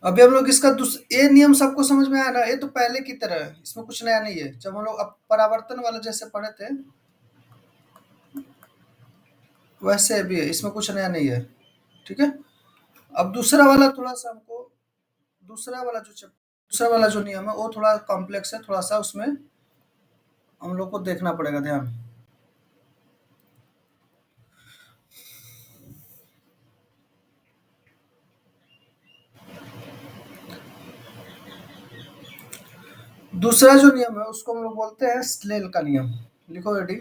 अभी हम लोग इसका ये नियम सबको समझ में आया ना, ये तो पहले की तरह है, इसमें कुछ नया नहीं है। जब हम लोग अब परावर्तन वाला जैसे पढ़े थे वैसे भी है, इसमें कुछ नया नहीं है। ठीक है। अब दूसरा वाला थोड़ा सा हमको, दूसरा वाला जो नियम है वो थोड़ा कॉम्प्लेक्स है, थोड़ा सा उसमें हम लोग को देखना पड़ेगा ध्यान। दूसरा जो नियम है उसको हम लोग बोलते हैं स्नेल का नियम। लिखो रेडी।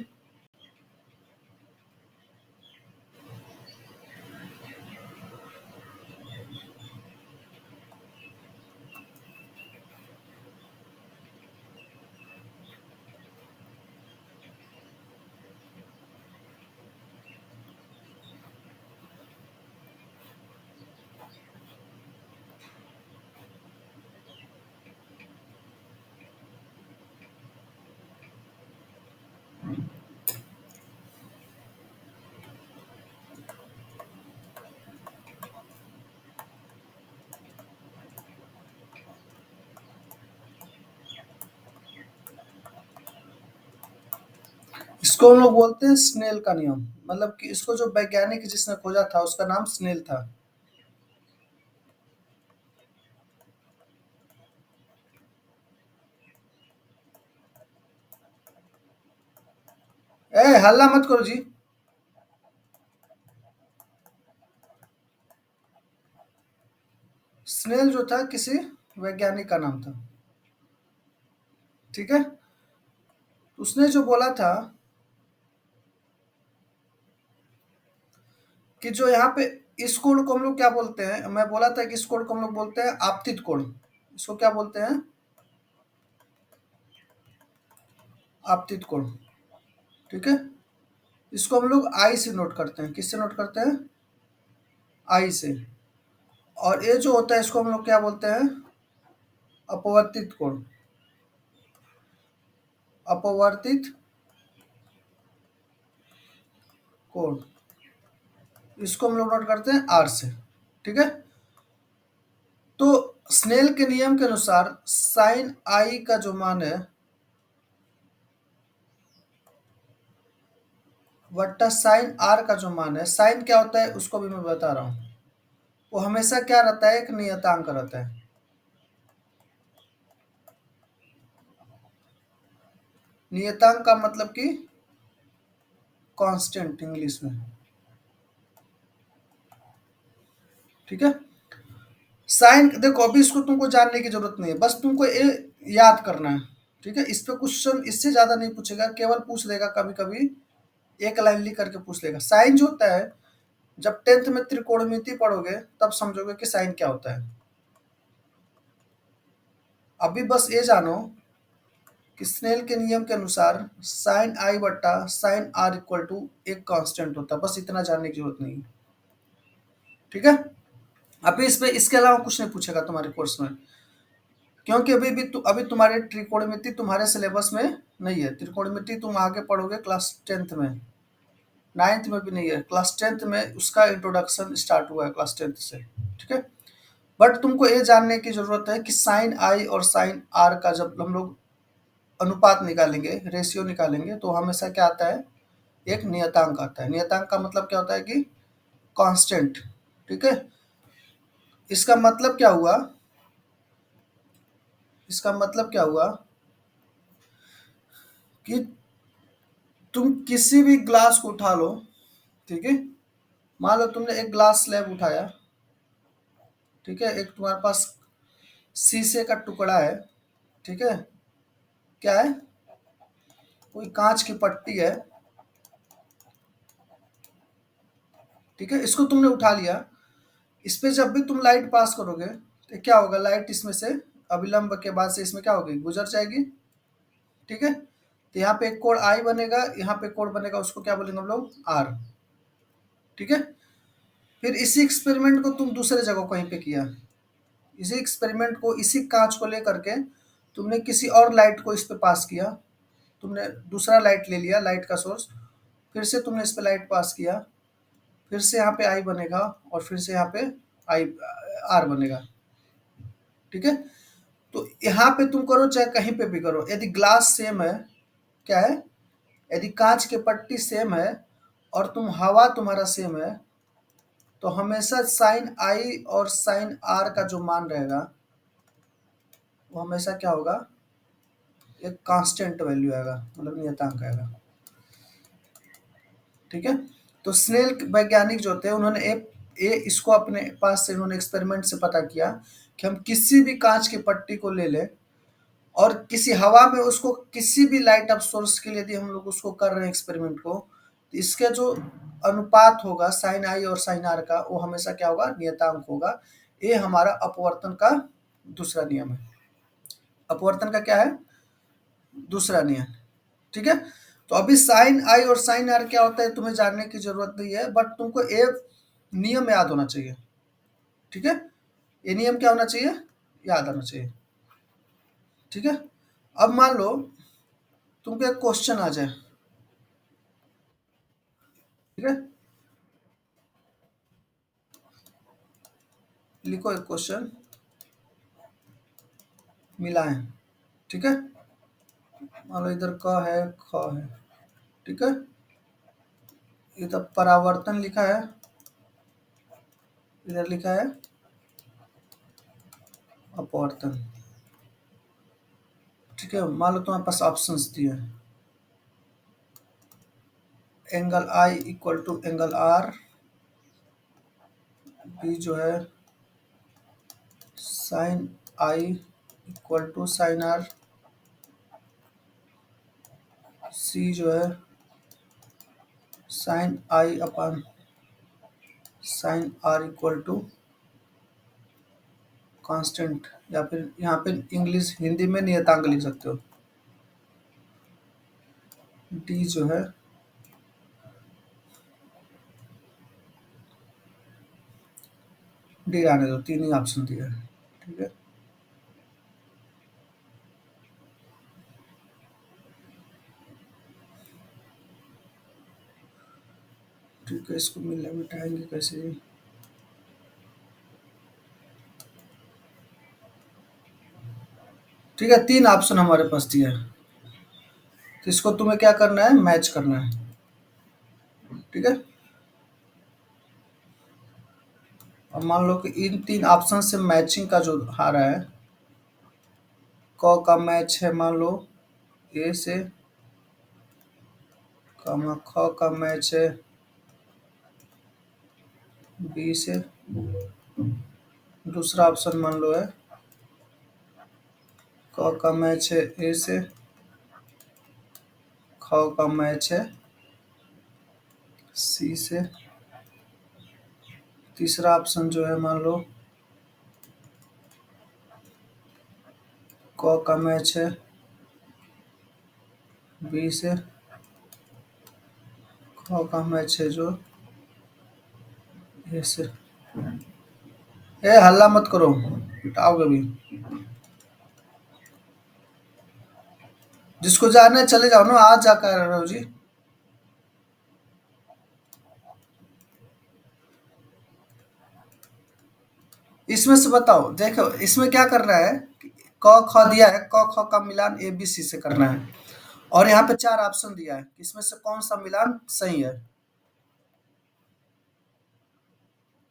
इसको हम लोग बोलते हैं स्नेल का नियम। मतलब कि इसको जो वैज्ञानिक जिसने खोजा था उसका नाम स्नेल था। ए हल्ला मत करो जी। स्नेल जो था किसी वैज्ञानिक का नाम था। ठीक है। उसने जो बोला था कि जो यहाँ पे इस कोण को हम लोग क्या बोलते हैं, मैं बोला था कि इस कोण को हम लोग बोलते हैं आपतित कोण। इसको क्या बोलते हैं? आपतित कोण। ठीक है। इसको हम लोग आई से नोट करते हैं। किससे नोट करते हैं? आई से। और ये जो होता है इसको हम लोग क्या बोलते हैं? अपवर्तित कोण। अपवर्तित कोण। इसको हम लोग नोट करते हैं आर से। ठीक है। तो स्नेल के नियम के अनुसार साइन आई का जो मान है वट्टा साइन आर का जो मान है, साइन क्या होता है उसको भी मैं बता रहा हूँ। वो हमेशा क्या रहता है? एक नियतांक रहता है। नियतांक का मतलब कि कांस्टेंट इंग्लिश में। ठीक है। साइन देखो, अभी इसको तुमको जानने की जरूरत नहीं है, बस तुमको ये याद करना है। ठीक है। इस पे क्वेश्चन इससे ज्यादा नहीं पूछेगा, केवल पूछ लेगा कभी कभी एक लाइन लिख करके पूछ लेगा। साइन जो होता है, जब 10th में त्रिकोणमिति पढ़ोगे तब समझोगे कि साइन क्या होता है। अभी बस ये जानो कि स्नेल के नियम के अनुसार साइन आई बट्टा साइन आर इक्वल टू एक कांस्टेंट होता है। बस इतना जानने की जरूरत नहीं है। ठीक है। अभी इस पे इसके अलावा कुछ नहीं पूछेगा तुम्हारे कोर्स में, क्योंकि अभी तुम्हारे त्रिकोणमिति तुम्हारे सिलेबस में नहीं है। त्रिकोणमिति तुम आगे पढ़ोगे क्लास 10th में, 9th में भी नहीं है, क्लास 10th में उसका इंट्रोडक्शन स्टार्ट हुआ है क्लास 10th से। ठीक है। बट तुमको ये जानने की जरूरत है कि साइन आई और साइन आर का जब हम लोग अनुपात निकालेंगे, रेशियो निकालेंगे, तो हमेशा क्या आता है? एक नियतांक आता है। नियतांक का मतलब क्या होता है? कि कांस्टेंट। ठीक है। इसका मतलब क्या हुआ? इसका मतलब क्या हुआ कि तुम किसी भी ग्लास को उठा लो। ठीक है। मान लो तुमने एक ग्लास स्लैब उठाया। ठीक है। एक तुम्हारे पास शीशे का टुकड़ा है। ठीक है। क्या है? कोई कांच की पट्टी है। ठीक है। इसको तुमने उठा लिया। इस पे जब भी तुम लाइट पास करोगे तो क्या होगा? लाइट इसमें से अभिलंब के बाद से इसमें क्या होगी? गुजर जाएगी। ठीक है। तो यहाँ पे एक कोण आई बनेगा, यहाँ पे कोण बनेगा, उसको क्या बोलेंगे हम लोग? आर। ठीक है। फिर इसी एक्सपेरिमेंट को तुम दूसरे जगह कहीं पे किया। इसी एक्सपेरिमेंट को, इसी कांच को लेकर के तुमने किसी और लाइट को इस पे पास किया। तुमने दूसरा लाइट ले लिया, लाइट का सोर्स। फिर से तुमने इस पे लाइट पास किया। फिर से यहाँ पे आई बनेगा और फिर से यहाँ पे आई आर बनेगा। ठीक है, तो यहाँ पे तुम करो चाहे कहीं पे भी करो, यदि ग्लास सेम है, क्या है, यदि कांच की पट्टी सेम है और हवा तुम्हारा सेम है, तो हमेशा साइन आई और साइन आर का जो मान रहेगा वो हमेशा क्या होगा, एक कांस्टेंट वैल्यू आएगा, मतलब नियतांक आएगा। ठीक है, तो स्नेल वैज्ञानिक जो थे उन्होंने इसको अपने पास से उन्होंने एक्सपेरिमेंट से पता किया कि हम किसी भी कांच की पट्टी को ले लें और किसी हवा में उसको किसी भी लाइट ऑफ सोर्स के लिए यदि हम लोग उसको कर रहे हैं एक्सपेरिमेंट को, तो इसके जो अनुपात होगा साइन आई और साइन आर का, वो हमेशा क्या होगा, नियतांक होगा। ये हमारा अपवर्तन का दूसरा नियम है। अपवर्तन का क्या है, दूसरा नियम। ठीक है, तो अभी साइन आई और साइन आर क्या होता है तुम्हें जानने की जरूरत नहीं है, बट तुमको ये नियम याद होना चाहिए। ठीक है, ये नियम क्या होना चाहिए, याद आना चाहिए। ठीक है, अब मान लो तुमको एक क्वेश्चन आ जाए। ठीक है, लिखो एक क्वेश्चन, मिलाएं। ठीक है, मान लो इधर क है, ख है। ठीक है, इधर परावर्तन लिखा है, इधर लिखा है अपवर्तन। ठीक है, मान लो तुम्हारे पास ऑप्शंस दिए हैं, angle I equal to angle R, B जो है sine I equal to sine R, C जो है sine I upon sine R equal to constant, या फिर यहाँ पे इंग्लिश हिंदी में नियतांक लिख सकते हो। डी जो है डी आने दो, तीन ही ऑप्शन दिया है। ठीक है, ठीक है, इसको मिला मिटाएंगे कैसे। ठीक है, तीन ऑप्शन हमारे पास दिया है, तो इसको तुम्हें क्या करना है, मैच करना है। ठीक है, अब मान लो कि इन तीन ऑप्शन से मैचिंग का जो आ रहा है, क का मैच है मान लो ए से, ख का मैच है बी से, दूसरा ऑप्शन मान लो है क का मैच है ए से, ख का मैच है सी से, तीसरा ऑप्शन जो है मान लो क का मैच है बी से, ख का मैच है जो ए से। ए हल्ला मत करो, पिटाओगे भी। जिसको जाना है चले जाओ ना, आज जाकर रहो जी। इसमें से बताओ, देखो इसमें क्या करना है, क ख दिया है, क ख का मिलान ए बी सी से करना है, और यहाँ पे चार ऑप्शन दिया है, इसमें से कौन सा मिलान सही है।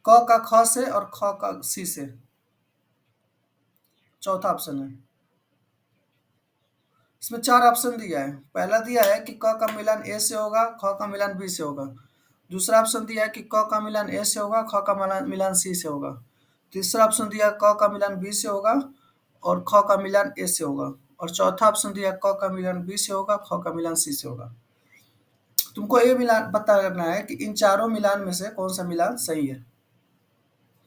क का ख से और ख का सी से, चौथा ऑप्शन है। इसमें चार ऑप्शन दिया है, पहला दिया है कि क का मिलान ए से होगा, ख का मिलान बी से होगा। दूसरा ऑप्शन दिया है कि क का मिलान ए से होगा, ख का मिलान सी से होगा। तीसरा ऑप्शन दिया क का मिलान बी से होगा और ख का मिलान ए से होगा। और चौथा ऑप्शन दिया क का मिलान बी से होगा, ख का मिलान सी से होगा। तुमको ये मिलान पता करना है कि इन चारों मिलान में से कौन सा मिलान सही है।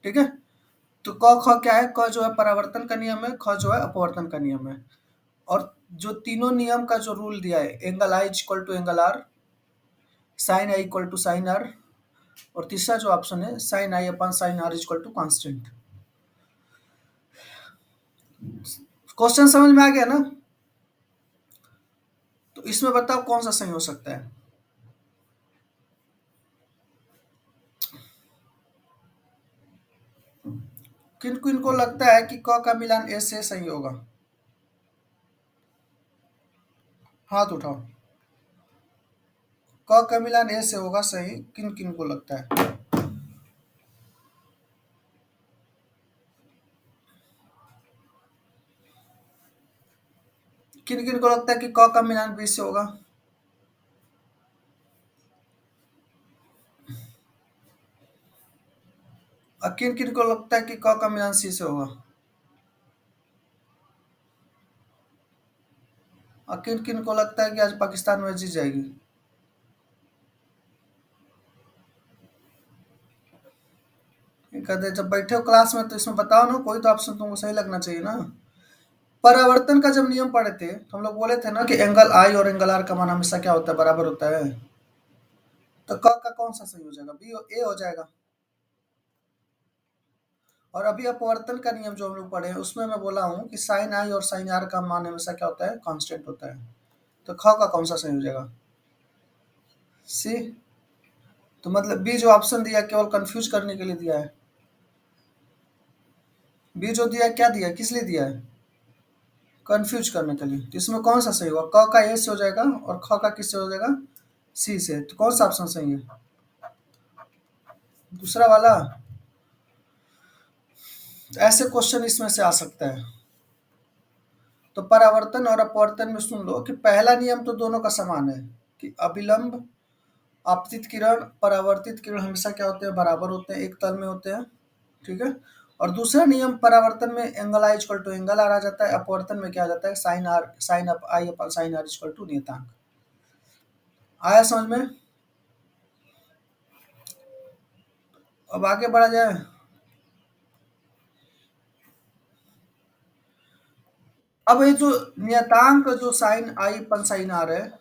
ठीक है, तो क ख क्या है, क जो है परावर्तन का नियम है, ख जो है अपवर्तन का नियम है। और जो तीनों नियम का जो रूल दिया है, angle I equal to angle R, sine I equal to sine R, और तीसरा जो ऑप्शन है sine I upon sine R equal to constant. Question समझ में आ गया ना, तो इसमें बताओ कौन सा सही हो सकता है। किन किन को लगता है कि क का मिलान ए से सही होगा? हाथ उठाओ। क का मिलान ए से होगा सही, किन किन को लगता है? किन किन को लगता है कि क का मिलान बी से होगा? और किन किन को लगता है कि क का मिलान सी से होगा? और किन किन को लगता है कि आज पाकिस्तान में जीत जाएगी? ये कहते हैं, जब बैठे हो क्लास में तो इसमें बताओ ना, कोई तो ऑप्शन तुमको सही लगना चाहिए ना। परावर्तन का जब नियम पढ़े थे तो हम लोग बोले थे ना कि एंगल आई और एंगल आर का मान हमेशा क्या होता है, बराबर होता है। तो क का कौन सा सही हो जाएगा? बी ए हो जाएगा। और अभी अपवर्तन का नियम जो हम लोग पढ़े हैं उसमें मैं बोला हूँ कि साइन आई और साइन आर का मान हमेशा क्या होता है, कांस्टेंट होता है। तो ख का कौन सा सही हो जाएगा? सी। तो मतलब बी जो ऑप्शन दिया केवल कंफ्यूज करने के लिए दिया है। बी जो दिया है, क्या दिया है, किस लिए दिया है? कंफ्यूज करने के लिए। तो इसमें कौन सा सही होगा? क का ए से हो जाएगा और ख का किससे हो जाएगा? सी से। तो कौन सा ऑप्शन सही है? दूसरा वाला। तो ऐसे क्वेश्चन इसमें से आ सकता है। तो परावर्तन और अपवर्तन में सुन लो कि पहला नियम तो दोनों का समान है कि अभिलंब आपतित किरण परावर्तित किरण हमेशा क्या होते हैं, बराबर होते हैं, एक तल में होते हैं। ठीक है। और दूसरा नियम परावर्तन में angle I equal to angle R आ जाता है, अपवर्तन में क्या आ जाता है, sine R sine up I upon sine R equal to नियतांक। आया समझ में? अब आगे बढ़ा जाए। अब ये जो नियतांक जो sine I upon sine R है,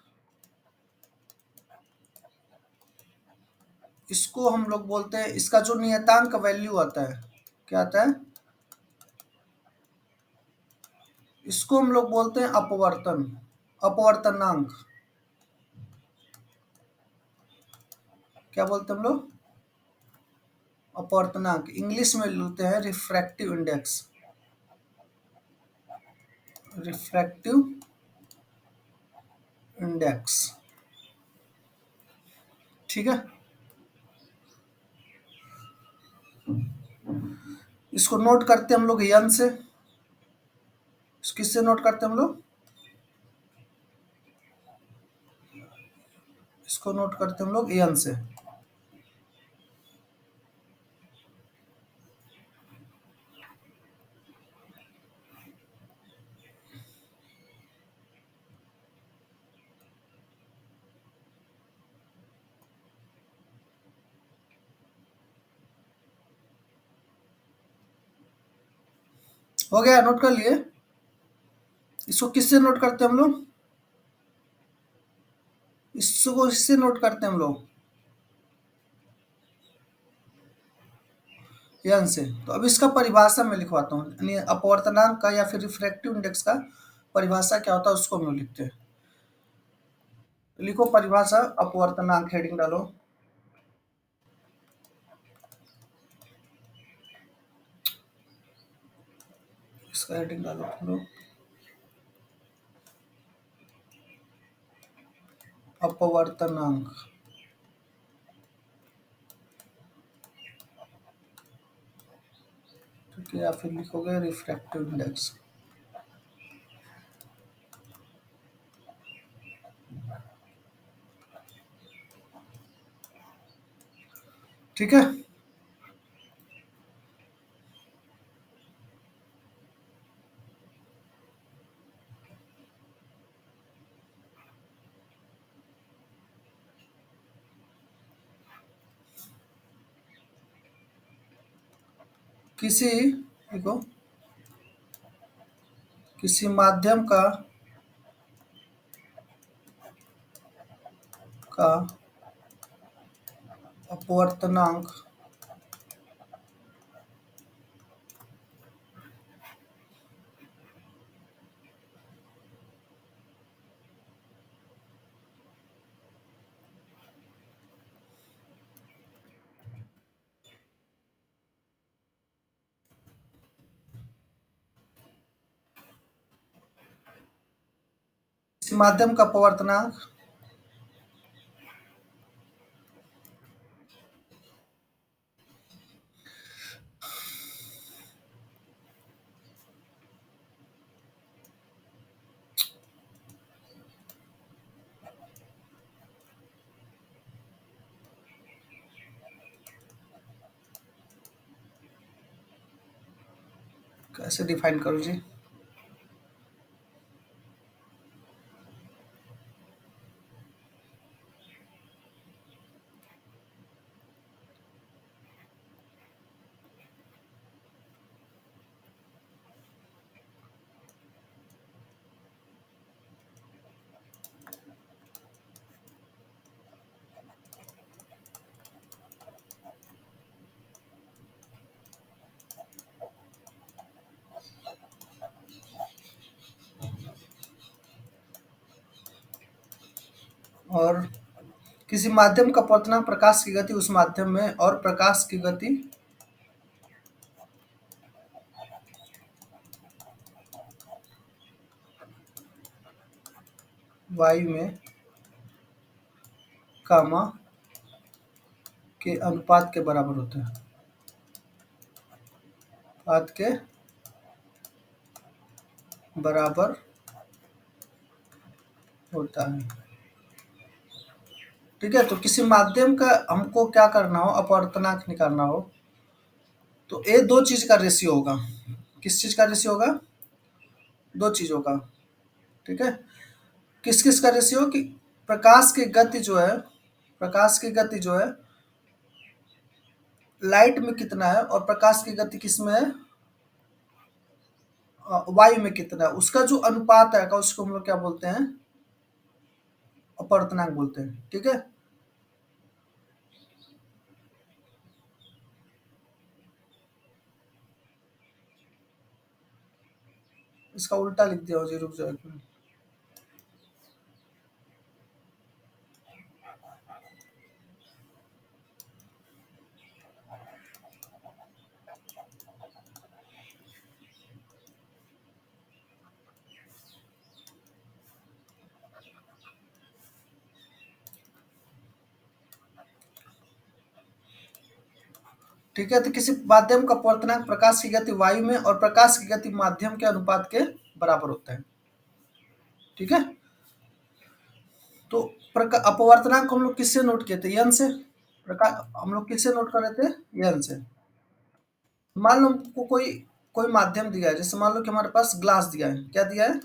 इसको हम लोग बोलते हैं, इसका जो नियतांक वैल्यू आता है, क्या आता है, इसको हम लोग बोलते हैं अपवर्तन, अपवर्तनांक। क्या बोलते हैं हम लोग? अपवर्तनांक। इंग्लिश में बोलते हैं रिफ्रैक्टिव इंडेक्स। Refractive index. ठीक है। इसको नोट करते हैं हम लोग यन से। किससे नोट करते हैं हम लोग? इसको नोट करते हैं हम लोग यन से। हो गया, नोट कर लिए? इसको किससे नोट करते हैं हम लोग? इसको इससे नोट करते हैं हम लोग यन से। तो अब इसका परिभाषा मैं लिखवाता हूँ, यानी अपवर्तनांक का या फिर रिफ्रैक्टिव इंडेक्स का परिभाषा क्या होता है उसको हम लोग लिखते हैं। तो लिखो परिभाषा अपवर्तनांक, हेडिंग डालो। इसका हेडिंग डालो तुम लोग, अपवर्तनांक। ठीक है, या फिर लिखोगे रिफ्रैक्टिव इंडेक्स। ठीक है। किसी, देखो, किसी माध्यम का अपवर्तनांक माध्यम का अपवर्तनांक कैसे डिफाइन करूँ जी? और किसी माध्यम का अपवर्तनांक प्रकाश की गति उस माध्यम में और प्रकाश की गति वायु में कामा के अनुपात के बराबर होता है। अनुपात के बराबर होता है। ठीक है, तो किसी माध्यम का हमको क्या करना हो, अपवर्तनांक निकालना हो, तो ये दो चीज का रेशियो होगा। किस चीज का रेशियो होगा? दो चीजों का। ठीक है, किस किस का रेशियो? कि प्रकाश की गति जो है, प्रकाश की गति जो है लाइट में कितना है और प्रकाश की गति किस में है, वायु में कितना है, उसका जो अनुपात आएगा उसको हम लोग क्या बोलते हैं? अपवर्तनांक बोलते हैं। ठीक है, इसका उल्टा लिख दिया हो जी, रुक जाओ एक मिनट। ठीक है, तो किसी माध्यम का अपवर्तनांक प्रकाश की गति वायु में और प्रकाश की गति माध्यम के अनुपात के बराबर होता है। ठीक है, तो अपवर्तनांक हम लोग किससे नोट किए थे? यन से। प्रकाश हम लोग किससे नोट कर रहे थे? यन से। मान लो हमको कोई कोई माध्यम दिया है, जैसे मान लो कि हमारे पास ग्लास दिया है। क्या दिया है?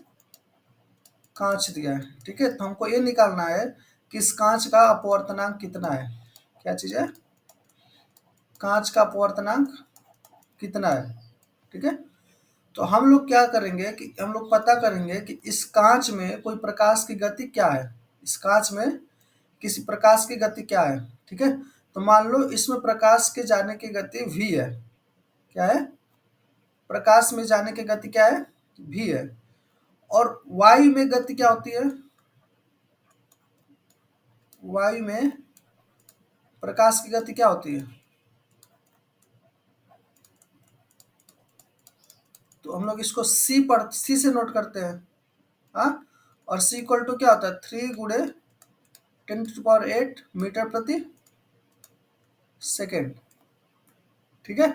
कांच दिया है। ठीक है, तो हमको ये निकालना है कि इस कांच का अपवर्तनांक कितना है। क्या चीज है? कांच का अपवर्तनांक कितना है। ठीक है, तो हम लोग क्या करेंगे कि हम लोग पता करेंगे कि इस कांच में कोई प्रकाश की गति क्या है। इस कांच में किसी प्रकाश की गति क्या है। ठीक है, तो मान लो इसमें प्रकाश के जाने की गति v है। क्या है? प्रकाश में जाने की गति क्या है? v है। और वायु में गति क्या होती है? वायु में प्रकाश की गति क्या होती है? तो हम लोग इसको सी से नोट करते हैं। हाँ, और सी इक्वल टू क्या होता है? 3 × 10⁸ मीटर प्रति सेकेंड। ठीक है,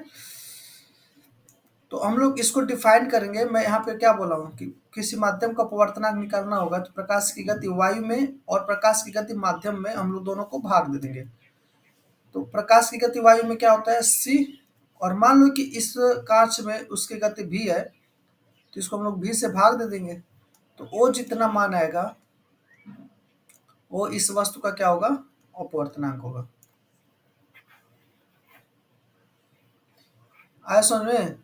तो हम लोग इसको डिफाइन करेंगे। मैं यहाँ पे क्या बोला हूँ कि किसी माध्यम का अपवर्तनांक निकालना होगा तो प्रकाश की गति वायु में और प्रकाश की गति माध्यम में हम लोग दोनों को भाग दे देंगे। तो प्रकाश की गति वायु में क्या होता है? सी। और मान लो कि इस कांच में उसकी गति भी है, तो इसको हम लोग भी से भाग दे देंगे। तो वो जितना मान आएगा वो इस वस्तु का क्या होगा? अपवर्तनांक होगा। आया समझ में?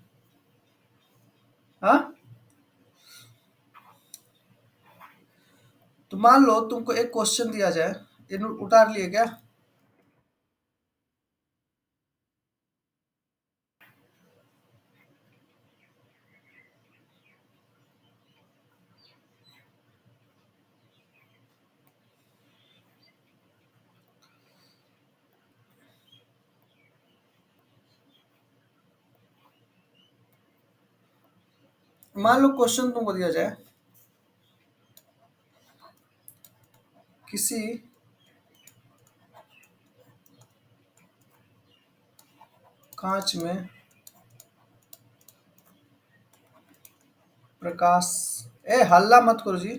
हाँ, तो मान लो तुमको एक क्वेश्चन दिया जाए, ये उतार लिए क्या? मान लो क्वेश्चन तुमको दिया जाए किसी कांच में प्रकाश, हल्ला मत करो जी,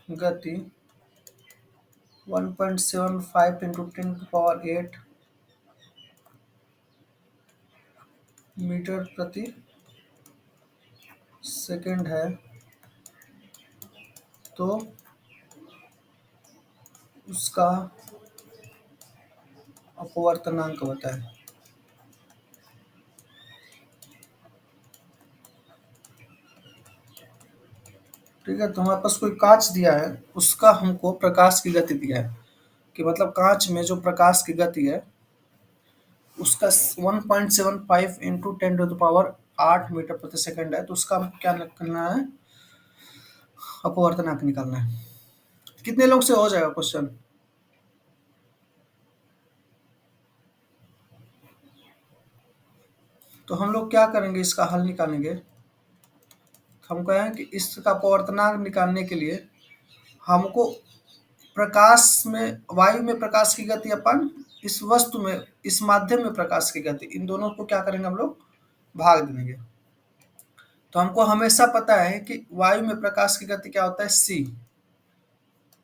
गति 1.75 into 10 to the power 8 metre प्रति सेकंड है, तो उसका अपवर्तनांक बताएं। ठीक है, तो हमारे पास कोई कांच दिया है, उसका हमको प्रकाश की गति दिया है, कि मतलब कांच में जो प्रकाश की गति है उसका 1.75 into 10 to the power 8 metre प्रति सेकंड है, तो उसका हमको क्या करना है, अपवर्तनांक निकालना है। कितने लोग से हो जाएगा क्वेश्चन? तो हम लोग क्या करेंगे, इसका हल निकालेंगे। हम कहें कि इसका अपवर्तनांक निकालने के लिए हमको प्रकाश में, वायु में प्रकाश की गति अपन इस वस्तु में, इस माध्यम में प्रकाश की गति, इन दोनों को क्या करेंगे हम लोग, भाग देंगे। तो हमको हमेशा पता है कि वायु में प्रकाश की गति क्या होता है, सी।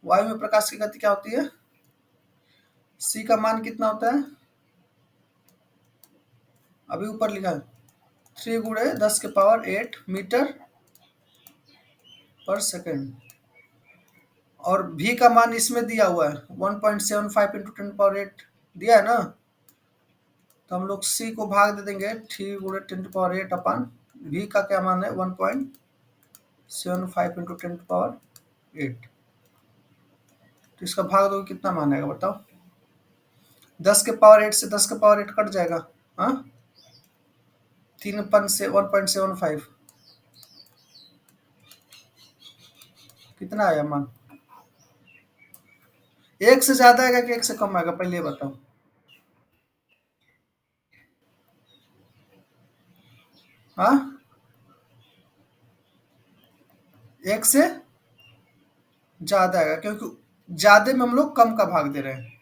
वायु में प्रकाश की गति क्या होती है, सी का मान कितना होता है, अभी ऊपर लिखा है 3 × 10 की पावर 8 मीटर पर सेकेंड। और भी का मान इसमें दिया हुआ है 1.75 इंटू 10 to the power 8 दिया है ना, तो हम लोग सी को भाग दे देंगे 3 × 10 to the power 8 अपन भी का क्या मान है 1.75 इंटू 10 to the power 8। तो इसका भाग दोगे कितना मान आएगा बताओ, 10 के पावर 8 से 10 के पावर 8 कट जाएगा, हाँ, 3 से 1.75 कितना आया मान, एक से ज्यादा आएगा कि एक से कम आएगा, पहले ये बताओ। हाँ, एक से ज्यादा आएगा, क्योंकि ज्यादा में हम लोग कम का भाग दे रहे हैं।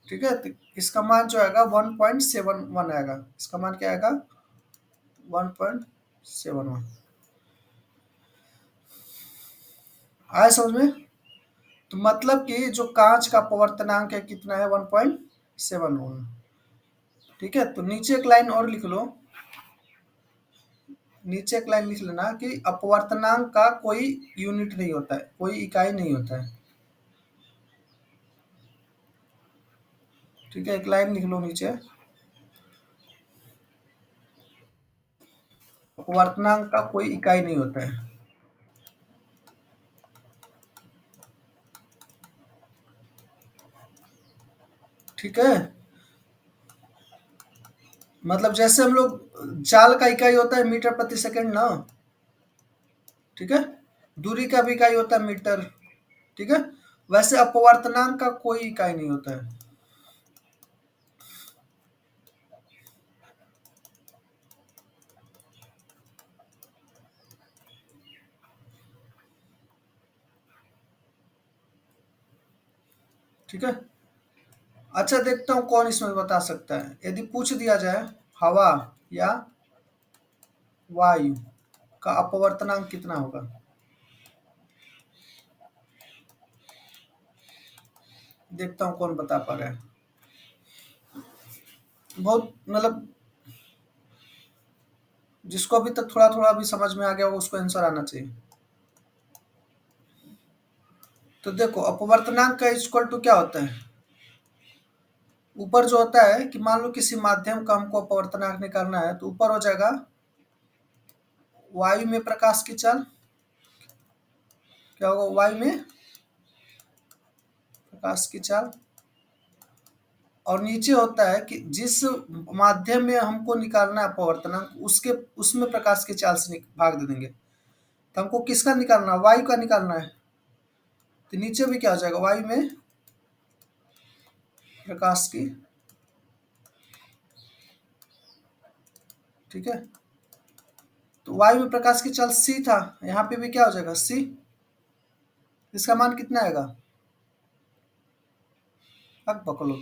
ठीक है, तो इसका मान जो आएगा 1.71 आएगा, इसका मान क्या आएगा 1.71। आया समझ में? तो मतलब कि जो कांच का अपवर्तनांक है कितना है 1.71। ठीक है, तो नीचे एक लाइन और लिख लो, नीचे एक लाइन लिख लेना कि अपवर्तनांक का कोई यूनिट नहीं होता है, कोई इकाई नहीं होता है। ठीक है, एक लाइन लिख लो नीचे, अपवर्तनांक का कोई इकाई नहीं होता है। ठीक है, मतलब जैसे हम लोग जाल का इकाई होता है मीटर प्रति सेकंड ना, ठीक है, दूरी का भी इकाई होता है मीटर। ठीक है, वैसे अपवर्तनांक का कोई इकाई नहीं होता है। ठीक है, अच्छा देखता हूँ कौन इसमें बता सकता है। यदि पूछ दिया जाए हवा या वायु का अपवर्तनांक कितना होगा, देखता हूँ कौन बता पा रहा है। बहुत मतलब जिसको अभी तक थोड़ा थोड़ा भी समझ में आ गया हो उसको आंसर आना चाहिए। तो देखो अपवर्तनांक का इक्वल टू क्या होता है, ऊपर जो होता है कि मान लो किसी माध्यम का हमको अपवर्तनांक निकालना है, तो ऊपर हो जाएगा वायु में प्रकाश की चाल, क्या होगा वायु में प्रकाश की चाल, और नीचे होता है कि जिस माध्यम में हमको निकालना है अपवर्तनांक, उसके उसमें प्रकाश की चाल से भाग दे देंगे। तो हमको किसका निकालना है, वायु का निकालना है, तो नीचे भी क्या हो जाएगा वायु में प्रकाश की। ठीक है, तो वायु में प्रकाश की चाल c था, यहाँ पे भी क्या हो जाएगा c। इसका मान कितना आएगा, अब पकड़ो,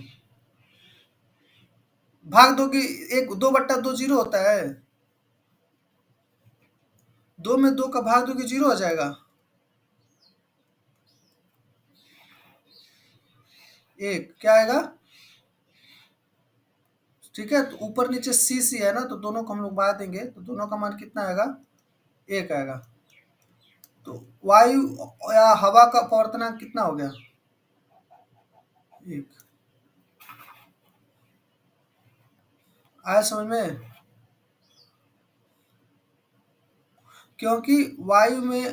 भाग दो कि एक 2/2 जीरो होता है, 2 में 2 का भाग दो कि जीरो हो जाएगा, एक क्या आएगा। ठीक है, तो ऊपर नीचे सी सी है ना, तो दोनों को हम लोग बांट देंगे तो दोनों का मान कितना आएगा, एक आएगा। तो वायु या हवा का अपवर्तनांक कितना हो गया, एक। आया समझ में, क्योंकि वायु में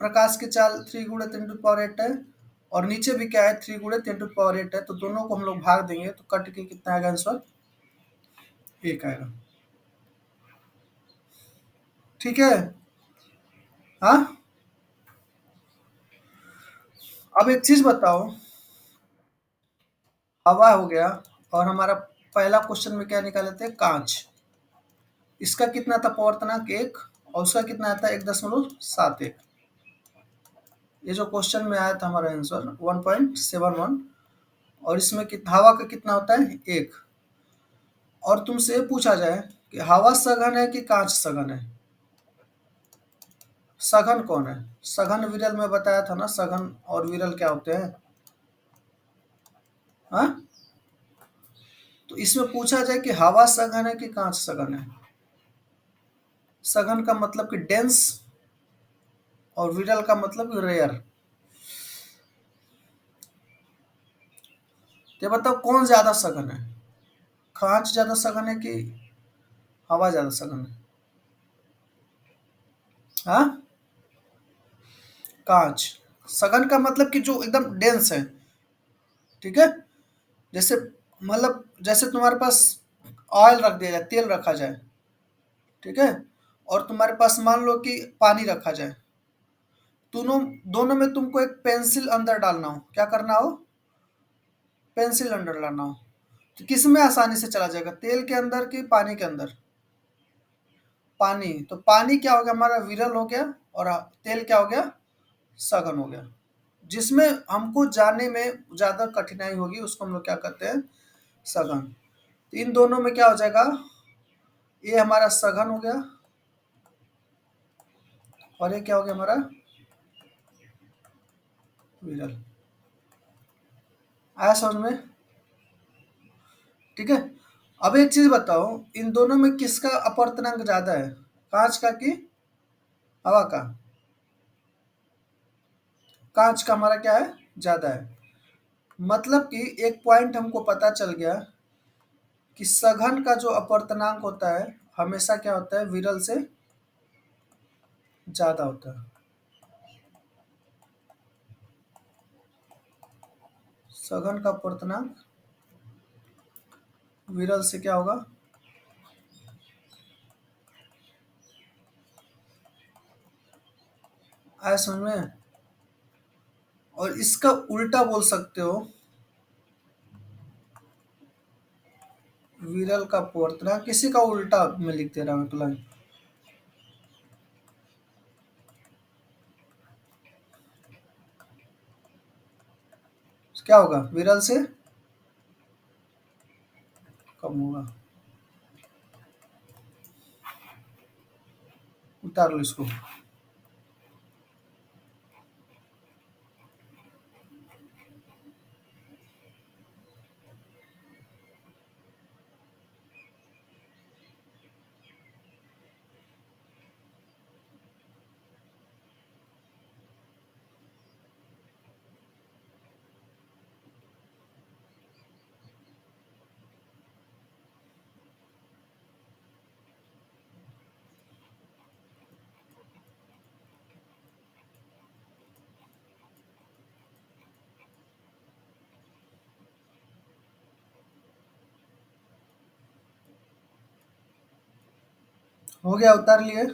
प्रकाश की चाल 3 × 10⁸ है, और नीचे भी क्या है 3 × 10⁸ है, तो दोनों को हम लोग भाग देंगे तो कट के कितना आएगा आंसर, एक आएगा। ठीक है, हाँ। अब एक चीज बताओ, हवा हो गया, और हमारा पहला क्वेश्चन में क्या निकाले थे, कांच। इसका कितना था अपवर्तनांक, एक, और उसका कितना आता है 1.71। ये जो क्वेश्चन में आया था हमारा आंसर 1.71, और इसमें हवा का कितना होता है, एक। और तुमसे पूछा जाए कि हवा सघन है कि कांच सघन है, सघन कौन है, सघन विरल में बताया था ना, सघन और विरल क्या होते हैं, हाँ। तो इसमें पूछा जाए कि हवा सघन है कि कांच सघन है, सघन का मतलब कि डेंस, और विरल का मतलब रेयर। ये बताओ कौन ज्यादा सघन है, कांच ज्यादा सघन है कि हवा ज्यादा सघन है, हाँ। कांच सघन का मतलब कि जो एकदम डेंस है, ठीक है। जैसे मतलब जैसे तुम्हारे पास ऑयल रख दिया जाए, तेल रखा जाए, ठीक है, और तुम्हारे पास मान लो कि पानी रखा जाए, दोनों दोनों में तुमको एक पेंसिल अंदर डालना हो, क्या करना हो, पेंसिल अंदर डालना हो, तो किस में आसानी से चला जाएगा, तेल के अंदर कि पानी के अंदर, पानी। तो पानी क्या हो गया हमारा, विरल हो गया, और तेल क्या हो गया, सघन हो गया। जिसमें हमको जाने में ज्यादा कठिनाई होगी उसको हम लोग क्या कहते हैं, सघन। तो इन दोनों में क्या हो जाएगा, ये हमारा सघन हो गया, और ये क्या हो गया हमारा विरल। आया समझ में, ठीक है। अब एक चीज बताओ, इन दोनों में किसका अपवर्तनांक ज्यादा है, कांच का कि हवा का, कांच का हमारा क्या है, ज्यादा है। मतलब कि एक पॉइंट हमको पता चल गया कि सघन का जो अपवर्तनांक होता है हमेशा क्या होता है, विरल से ज्यादा होता है। सघन का अपवर्तनांक विरल से क्या होगा, आया समझ में। और इसका उल्टा बोल सकते हो, विरल का अपवर्तनांक, किसी का उल्टा में लिख दे रहा हूँ अगला। क्या होगा, विरल से कम होगा, उतार लो इसको। हो गया, उतार लिए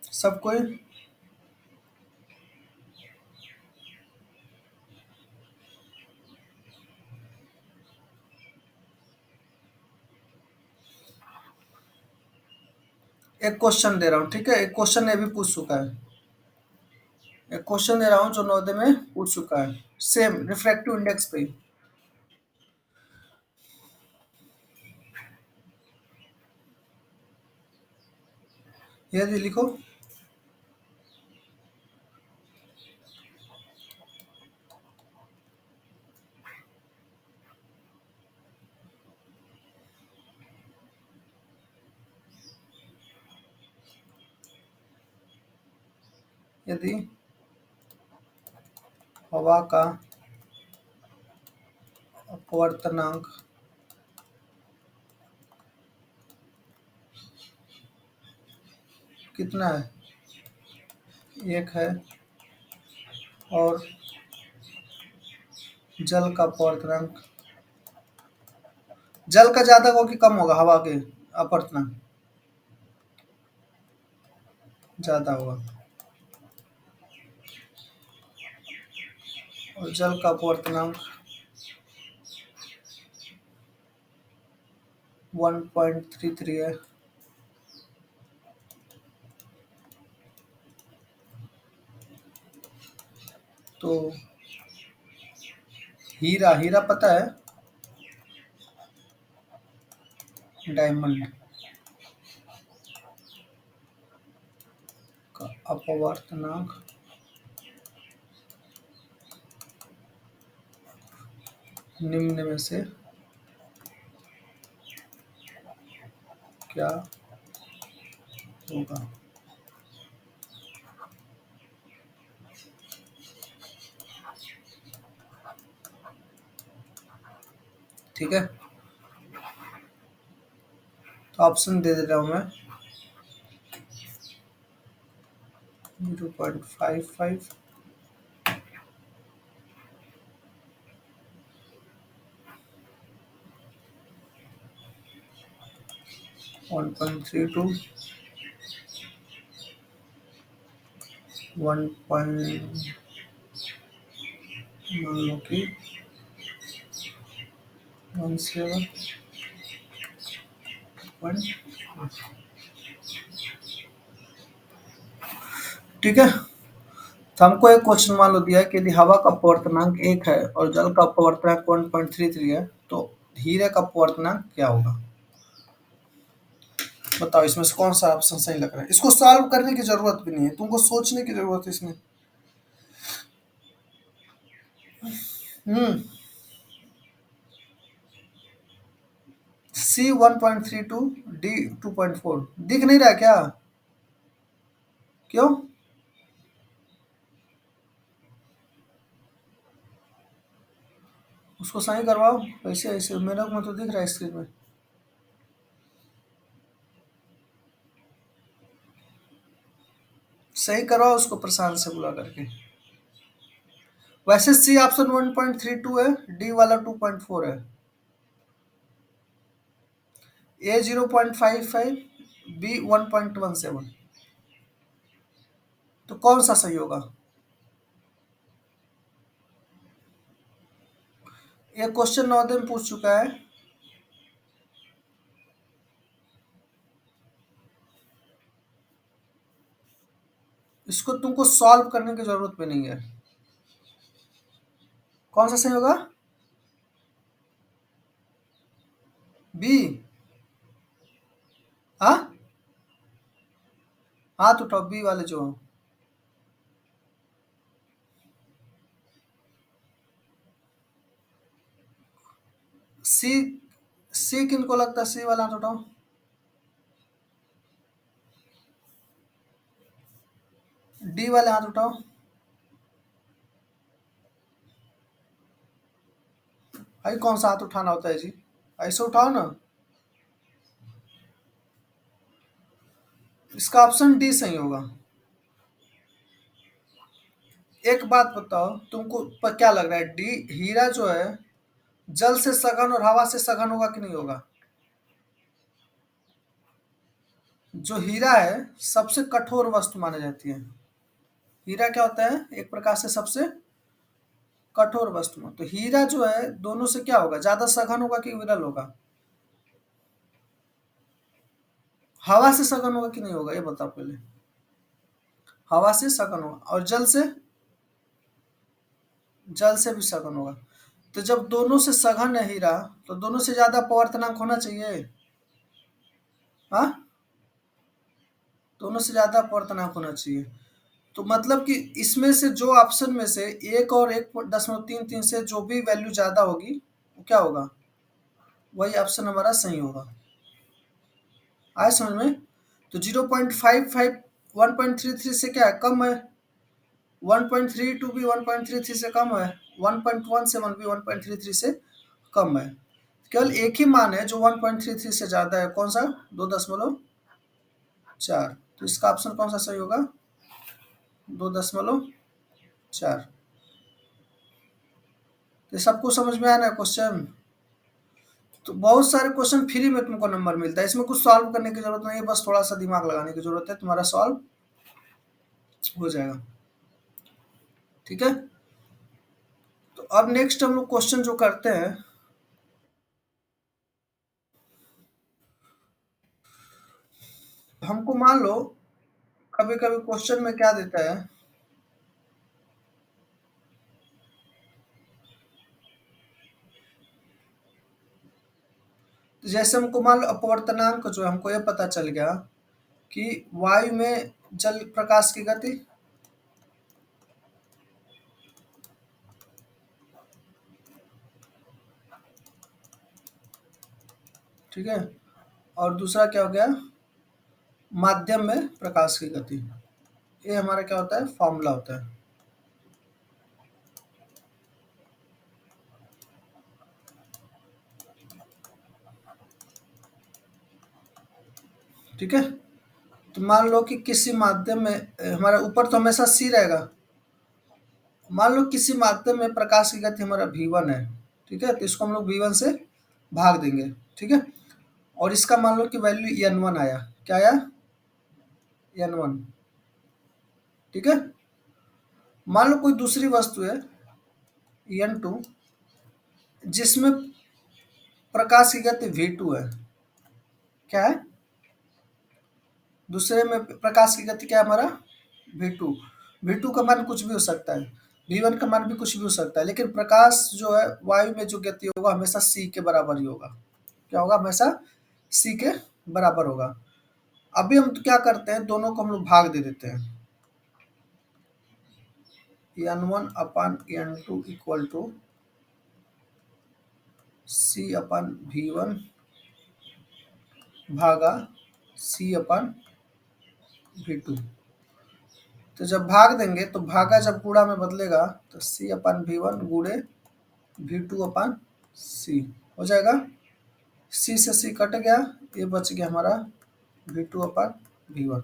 सब कोई। एक क्वेश्चन दे रहा हूँ, ठीक है, एक क्वेश्चन ये भी पूछ चुका है, एक क्वेश्चन दे रहा हूँ जो नवोदय में पूछ चुका है, सेम रिफ्रैक्टिव इंडेक्स पे ही। ये लिखो, यदि हवा का अपवर्तनांक कितना है, एक है, और जल का अपवर्तनांक, जल का ज्यादा होगा कि कम होगा, हवा के अपवर्तनांक ज्यादा होगा, और जल का अपवर्तनांक 1.33 है, तो हीरा, हीरा पता है, डायमंड का अपवर्तनांक निम्न में से क्या होगा। ठीक है, तो ऑप्शन दे रहा हूँ मैं, 0.55, 1.32, 1. मान लो कि 17. ठीक है, तो हमको एक क्वेश्चन मान लो दिया है कि यदि हवा का अपवर्तनांक 1 है और जल का अपवर्तनांक 1.33 है, तो हीरे का अपवर्तनांक क्या होगा। बताओ इसमें से कौन सा ऑप्शन सही लग रहा है। इसको सॉल्व करने की जरूरत भी नहीं है, तुमको सोचने की जरूरत है इसमें। हम्म सी 1.32, डी 2.4, दिख नहीं रहा क्या, क्यों। उसको सही करवाओ, ऐसे ऐसे मेरे को तो दिख रहा है स्क्रीन में। सही करवाओ उसको प्रशांत से बुला करके। वैसे सी ऑप्शन 1.32 है, डी वाला 2.4 है, ए 0.55, बी 1.17, तो कौन सा सही होगा। ये क्वेश्चन नवोदय में पूछ चुका है, इसको तुमको सॉल्व करने की जरूरत भी नहीं है। कौन सा सही होगा, बी। हाँ, हाथ उठाओ बी वाले जो। सी, सी किनको लगता है, सी वाला हाथ उठाओ। डी वाले हाथ उठाओ। भाई कौन सा हाथ उठाना होता है जी, ऐसे उठाओ ना। इसका ऑप्शन डी सही होगा। एक बात बताओ तुमको क्या लग रहा है, डी हीरा जो है जल से सघन और हवा से सघन होगा कि नहीं होगा। जो हीरा है सबसे कठोर वस्तु मानी जाती है। हीरा क्या होता है, एक प्रकार से सबसे कठोर वस्तु में, तो हीरा जो है दोनों से क्या होगा, ज्यादा सघन होगा कि विरल होगा। हवा से सघन होगा कि नहीं होगा, ये बताओ पहले। हवा से सघन होगा, और जल से भी सघन होगा। तो जब दोनों से सघन है हीरा, तो दोनों से ज्यादा अपवर्तनांक होना चाहिए। हाँ, दोनों से ज्यादा अपवर्तनांक होना चाहिए। तो मतलब कि इसमें से जो ऑप्शन में से 1 और 1.33 से जो भी वैल्यू ज्यादा होगी, वो क्या होगा, वही ऑप्शन हमारा सही होगा। आए समझ में? तो 0.55 1.33 से क्या है, कम है। 1.32 भी 1.33 से कम है। 1.17 भी 1.33 से कम है। केवल एक ही मान है जो 1.33 से ज्यादा है, कौन सा, 2.4। तो इसका ऑप्शन कौन सा सही होगा, 2.4। तो सबको समझ में आया ना क्वेश्चन? तो बहुत सारे क्वेश्चन फ्री में तुमको नंबर मिलता है, इसमें कुछ सॉल्व करने की जरूरत नहीं है, बस थोड़ा सा दिमाग लगाने की जरूरत है, तुम्हारा सॉल्व हो जाएगा। ठीक है। तो अब नेक्स्ट हम लोग क्वेश्चन जो करते हैं, हमको मान लो कभी कभी क्वेश्चन में क्या देता है, तो जैसे हमको मान लो अपवर्तनांक जो है, हमको ये पता चल गया कि वायु में जल प्रकाश की गति, ठीक है, और दूसरा क्या हो गया, माध्यम में प्रकाश की गति। ये हमारा क्या होता है, फॉर्मूला होता है। ठीक है। तो मान लो कि किसी माध्यम में हमारा ऊपर तो हमेशा सी रहेगा। मान लो किसी माध्यम में प्रकाश की गति हमारा v1 है। ठीक है, तो इसको हम लोग v1 से भाग देंगे। ठीक है, और इसका मान लो कि वैल्यू n1 आया, क्या आया, n1। ठीक है, मान लो कोई दूसरी वस्तु है n2, जिसमें प्रकाश की गति v2 है। क्या है, दूसरे में प्रकाश की गति क्या है हमारा, v2। v2 का मान कुछ भी हो सकता है, v1 का मान भी कुछ भी हो सकता है, लेकिन प्रकाश जो है वायु में जो गति होगा हमेशा c के बराबर ही होगा। क्या होगा, हमेशा c के बराबर होगा। अभी हम तो क्या करते हैं, दोनों को हम लोग भाग दे देते हैं। n1 अपन n2 इक्वल टू c अपन v1 भागा c अपन v2। तो जब भाग देंगे तो भागा जब गुणा में बदलेगा, तो c अपन v1 गुणे v2 अपन c हो जाएगा। c से c कट गया, ये बच गया हमारा v2 अपन v1।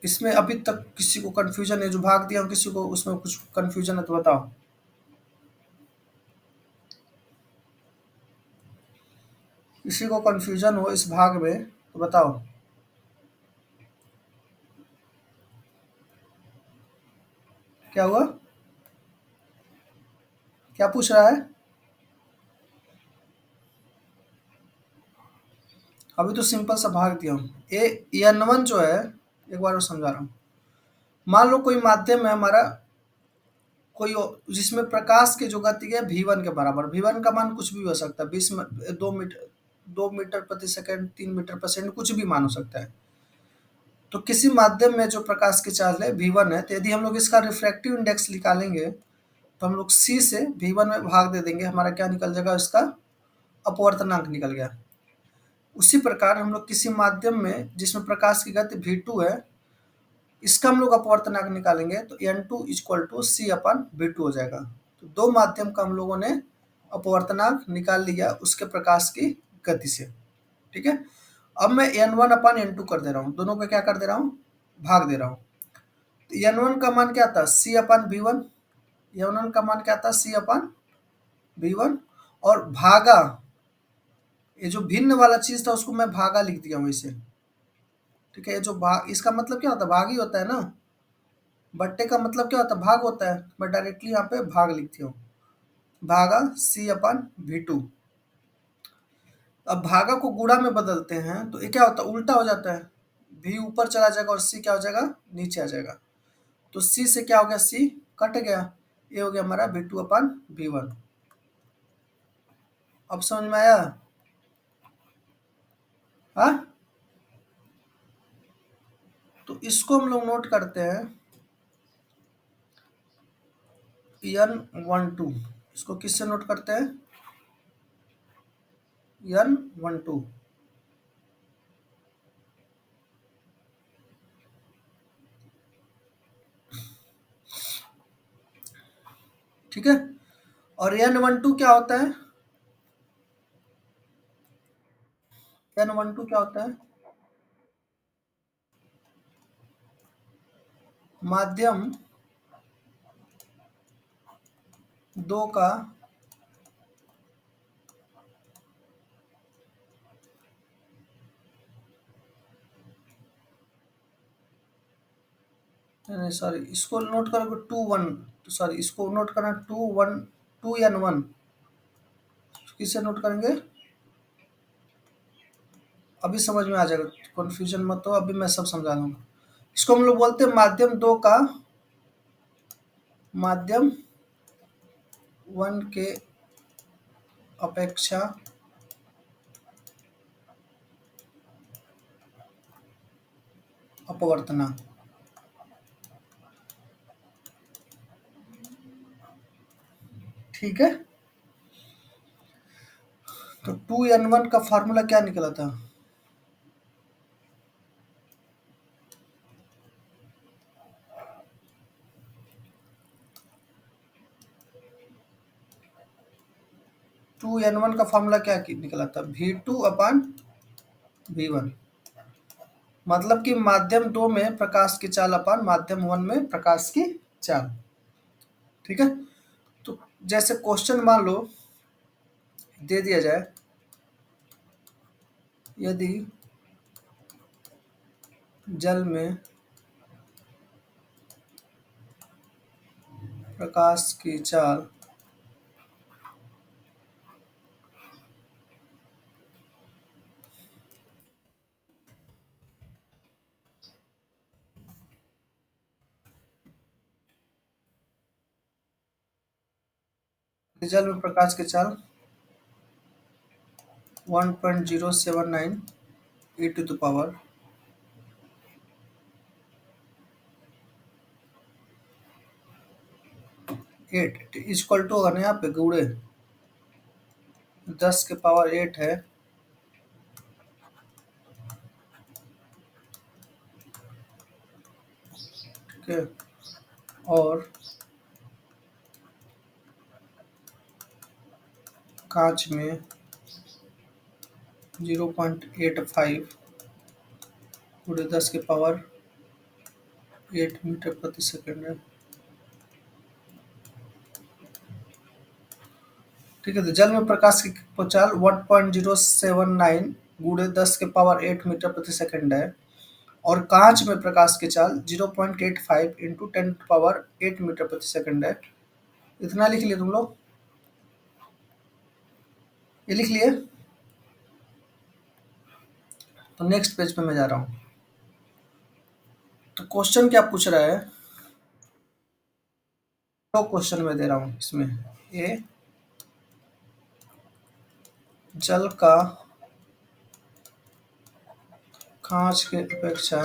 इसमें अभी तक किसी को कंफ्यूजन है, जो भाग दिया हूं किसी को उसमें कुछ कंफ्यूजन है तो बताओ। किसी को कंफ्यूजन हो इस भाग में तो बताओ। क्या हुआ, क्या पूछ रहा है? अभी तो सिंपल सा भाग दिया हूँ। ए n1 जो है, एक बार और समझा रहा हूँ। मान लो कोई माध्यम है हमारा, जिसमें प्रकाश की जो गति है v1 के बराबर। v1 का मान कुछ भी हो सकता है, 2 मीटर 2 मीटर प्रति सेकंड, 3 मीटर पर सेकंड, कुछ भी मान हो सकता है। तो किसी माध्यम में जो प्रकाश की चाल है v1 है, तो यदि हम लोग इसका रिफ्रैक्टिव इंडेक्स निकालेंगे, तो हम लोग c से v1 में भाग दे देंगे, हमारा क्या निकल जाएगा, इसका अपवर्तनांक निकल गया। उसी प्रकार हम लोग किसी माध्यम में जिसमें प्रकाश की गति v2 है, इसका हम लोग अपवर्तनांक निकालेंगे, तो n2 equal to c upon v2 हो जाएगा। तो दो माध्यम का हम लोगों ने अपवर्तनांक निकाल लिया उसके प्रकाश की गति से। ठीक है, अब मैं n1 अपन n2 कर दे रहा हूँ, दोनों को क्या कर दे रहा हूँ, भाग दे रहा हूँ। तो n1 का मान क्या था, c अपन v1। n1 का मान क्या था, c अपन v1, और भागा, ये जो भिन्न वाला चीज था उसको मैं भागा लिख दिया हूँ इसे। ठीक है, ये जो भाग, इसका मतलब क्या होता है, भाग ही होता है ना। बट्टे का मतलब क्या होता है, भाग होता है। मैं डायरेक्टली यहाँ पे भाग लिखती हूँ। भागा सी अपन V2। अब भागा को गुणा में बदलते हैं तो ये क्या होता है, उल्टा हो जाता है। V ऊपर चला जाएगा और C क्या हो जाएगा, नीचे आ जाएगा। तो C से क्या हो गया, C कट गया, ये हो गया हमारा V2 अपन V1। अब समझ में आया? हाँ, तो इसको हम लोग नोट करते हैं N12। इसको किससे नोट करते हैं, N12। ठीक है, और N12 क्या होता है, N12 क्या होता है, माध्यम दो का नहीं सॉरी, इसको नोट करोगे 2 1, सॉरी इसको नोट करना 2 1, 2N1। किससे नोट करेंगे, अभी समझ में आ जाएगा, कंफ्यूजन मत हो, अभी मैं सब समझा दूंगा। इसको हम लोग बोलते हैं माध्यम दो का माध्यम वन के अपेक्षा अपवर्तना। ठीक है, तो 2N1 का फार्मूला क्या निकला था, 2N1 का फार्मूला क्या निकला था, V2 अपन V1। मतलब कि माध्यम दो में प्रकाश की चाल अपन माध्यम वन में प्रकाश की चाल। ठीक है, तो जैसे क्वेश्चन मान लो दे दिया जाए, यदि जल में प्रकाश की चाल जल में प्रकाश की चाल 1.079 e⁻⁸ 8 इक्वल टू होगा ना, यहाँ पे गुणे 10⁸ 8 है, ठीक है, और कांच में 0.85 गुणे 10⁸ 8 मीटर प्रति सेकंड है। ठीक है, तो जल में प्रकाश की चाल 1.079 गुणे 10⁸ 8 मीटर प्रति सेकंड है, और कांच में प्रकाश की चाल 0.85 इंटू 10⁸ 8 मीटर प्रति सेकंड है। इतना लिख लिए तुम लोग, ये लिख लिए। तो नेक्स्ट पेज पे मैं जा रहा हूँ। तो क्वेश्चन क्या पूछ रहा है, तो क्वेश्चन मैं दे रहा हूँ इसमें, ए जल का कांच के अपेक्षा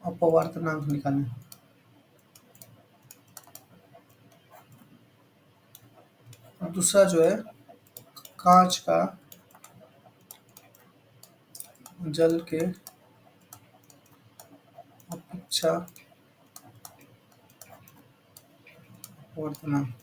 अपवर्तनांक निकालें। और दूसरा जो है, कांच का जल के अपेक्षा अपवर्तनांक।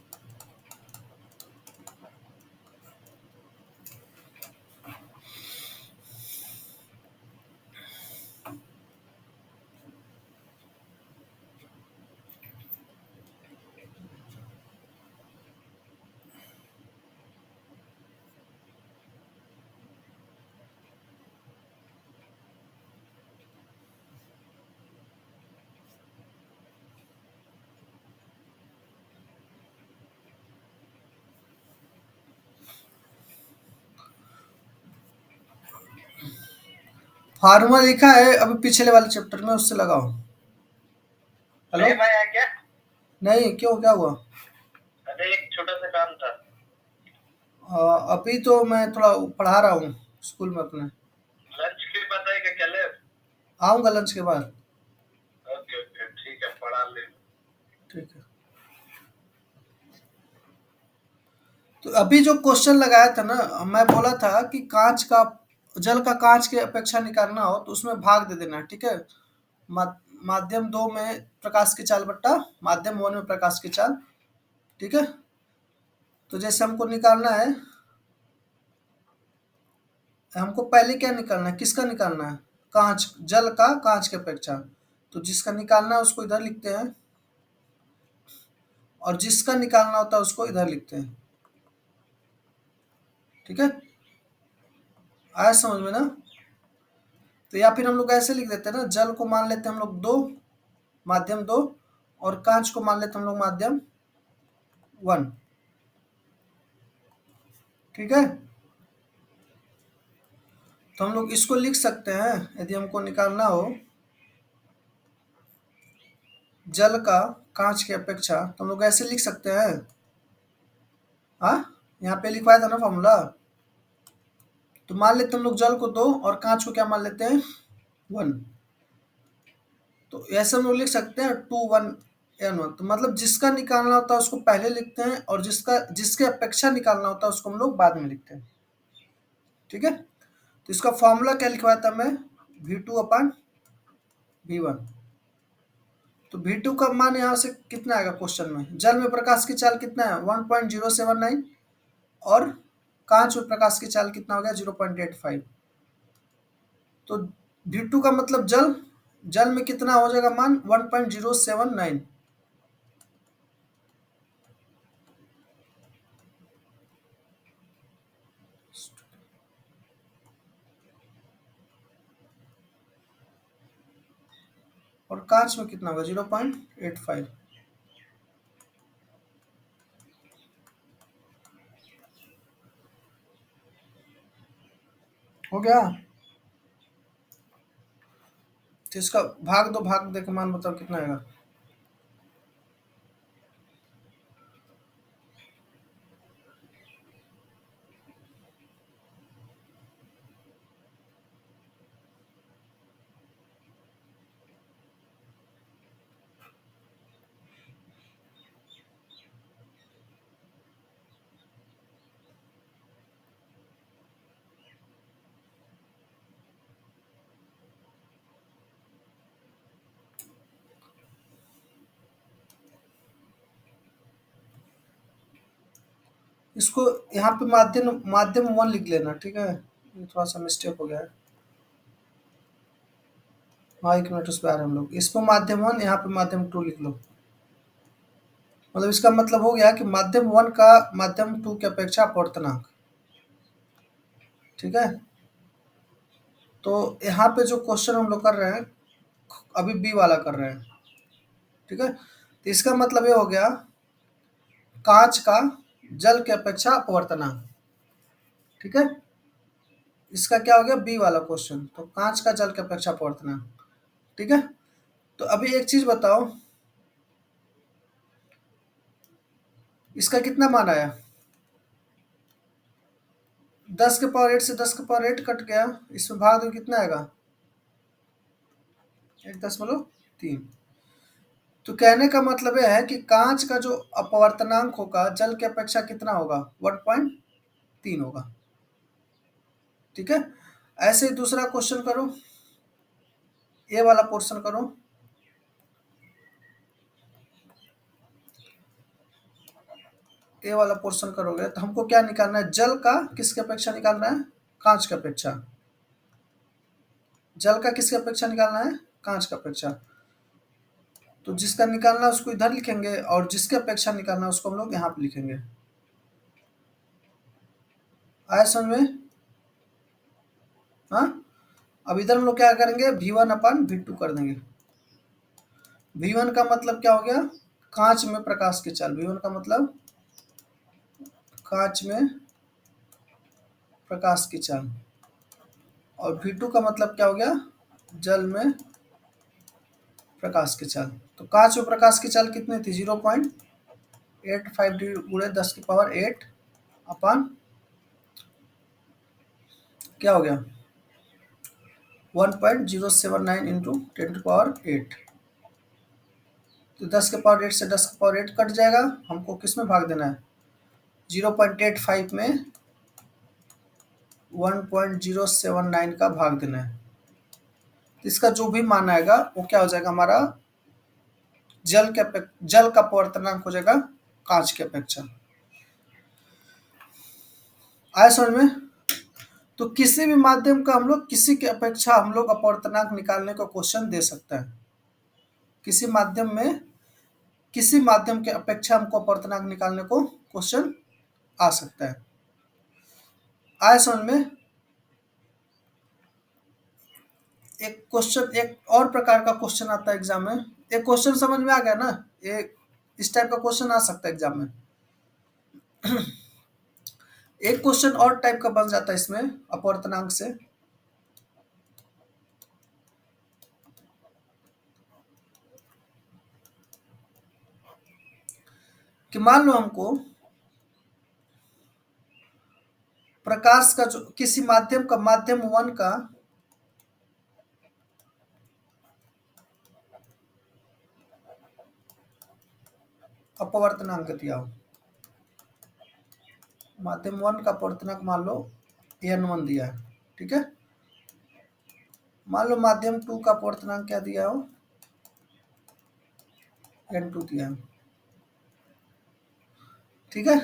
फार्मूला लिखा है अभी पिछले वाले चैप्टर में, उससे लगाओ। हेलो नहीं भाई, क्या? नहीं, क्यों, क्या हुआ? अरे एक छोटा सा काम था। अभी तो मैं थोड़ा पढ़ा रहा हूँ स्कूल में अपने। लंच के बाद आएगा क्या ले? आऊँगा लंच के बाद। ओके ओके, ठीक है, पढ़ा ले। ठीक है। तो अभी जो क्वेश्चन लगाया था ना, मैं बोला था कि कांच का, जल का कांच की अपेक्षा निकालना हो तो उसमें भाग दे देना, ठीक है। मा, माध्यम 2 में प्रकाश की चाल बट्टा माध्यम 1 में प्रकाश की चाल, ठीक है। तो जैसे हमको निकालना है, हमको पहले क्या निकालना है, किसका निकालना है? कांच, जल का कांच की अपेक्षा। तो जिसका निकालना है उसको इधर लिखते हैं, और जिसका निकालना होता है उसको इधर लिखते हैं, ठीक है। आया समझ में ना? तो या फिर हम लोग ऐसे लिख देते हैं ना, जल को मान लेते हैं हम लोग 2, माध्यम 2, और कांच को मान लेते हैं हम लोग माध्यम 1, ठीक है। तो हम लोग इसको लिख सकते हैं, यदि हमको निकालना हो जल का कांच की अपेक्षा, तो हम लोग ऐसे लिख सकते हैं। हाँ, यहाँ पे लिखवाया था ना फॉर्मूला। तो मान लेते हैं हम लोग जल को 2 और कांच को क्या मान लेते हैं, 1। तो ऐसे हम लोग लिख सकते हैं 2 1 n1। तो मतलब जिसका निकालना होता है उसको पहले लिखते हैं, और जिसके अपेक्षा निकालना होता है उसको हम लोग बाद में लिखते हैं, ठीक है। तो इसका फॉर्मूला क्या लिखवाया था मैं, V2/V1। तो V2 का मान यहाँ से कितना आएगा क्वेश्चन में, जल में प्रकाश की चाल कितना है 1.079, और कांच में प्रकाश की चाल कितना हो गया 0.85। तो V2 का मतलब जल जल में कितना हो जाएगा मान 1.079, और कांच में कितना होगा 0.85। हो गया। तो इसका भाग दो, भाग दे के मान बताओ कितना आएगा। इसको यहाँ पे माध्यम माध्यम 1 लिख लेना, ठीक है। ये थोड़ा सा मिस्टेक हो गया है। हाँ, 1 मिनट उस पर आ रहे हैं हम लोग। इसको माध्यम 1, यहाँ पे माध्यम 2 लिख लो। मतलब इसका मतलब हो गया कि माध्यम 1 का माध्यम 2 की अपेक्षा अपवर्तनांक, ठीक है। तो यहाँ पे जो क्वेश्चन हम लोग कर रहे हैं, अभी बी वाला कर रहे हैं, ठीक है। तो इसका मतलब ये हो गया कांच का जल की अपेक्षा अपवर्तनांक, ठीक है। इसका क्या हो गया बी वाला क्वेश्चन, तो कांच का जल की अपेक्षा अपवर्तनांक, ठीक है। तो अभी एक चीज बताओ, इसका कितना मान आया, 10 के पावर 8 से 10 के पावर 8 कट गया, इसमें भाग दो कितना आएगा 1.3। तो कहने का मतलब यह है कि कांच का जो अपवर्तनांक होगा जल की अपेक्षा कितना होगा 1.3 होगा, ठीक है। ऐसे ही दूसरा क्वेश्चन करो, ये वाला पोर्शन करो। ये वाला पोर्शन करोगे तो हमको क्या निकालना है, जल का किसकी अपेक्षा निकालना है, कांच की अपेक्षा। जल का किसकी अपेक्षा निकालना है, कांच की अपेक्षा। तो जिसका निकालना है उसको इधर लिखेंगे, और जिसकी अपेक्षा निकालना है उसको हम लोग यहाँ पे लिखेंगे। आया समझ में? हाँ, अब इधर हम लोग क्या करेंगे, V1/V2 कर देंगे। V1 का मतलब क्या हो गया, कांच में प्रकाश की चाल। V1 का मतलब कांच में प्रकाश की चाल, और V2 का मतलब क्या हो गया, जल में प्रकाश की चाल। तो कांच में प्रकाश की चाल कितनी थी, 0.85 गुणे 10⁸ अपन क्या हो गया 1.079 इंटू 10⁸8। तो 10⁸8 से 10⁸8 कट जाएगा, हमको किस में भाग देना है, 0.85 में 1.079 का भाग देना है। तो इसका जो भी मान आएगा वो क्या हो जाएगा, हमारा जल का अपवर्तनांक हो जाएगा कांच की अपेक्षा। आया समझ में। तो किसी भी माध्यम का हम लोग किसी की अपेक्षा हम लोग अपवर्तनांक निकालने का क्वेश्चन दे सकते हैं। किसी माध्यम के अपेक्षा हमको अपवर्तनांक निकालने को क्वेश्चन आ सकता है। आया समझ में। एक और प्रकार का क्वेश्चन आता है एग्जाम में। एक क्वेश्चन समझ में आ गया ना, एक इस टाइप का क्वेश्चन आ सकता है एग्जाम में। एक क्वेश्चन और टाइप का बन जाता है इसमें अपवर्तनांक से, कि मान लो हमको प्रकाश का जो किसी माध्यम का माध्यम 1 का अपवर्तनांक दिया हो। माध्यम 1 का अपवर्तनांक मान लो n1 दिया है, ठीक है। मान लो माध्यम 2 का अपवर्तनांक क्या दिया हो, n2 दिया है, ठीक है।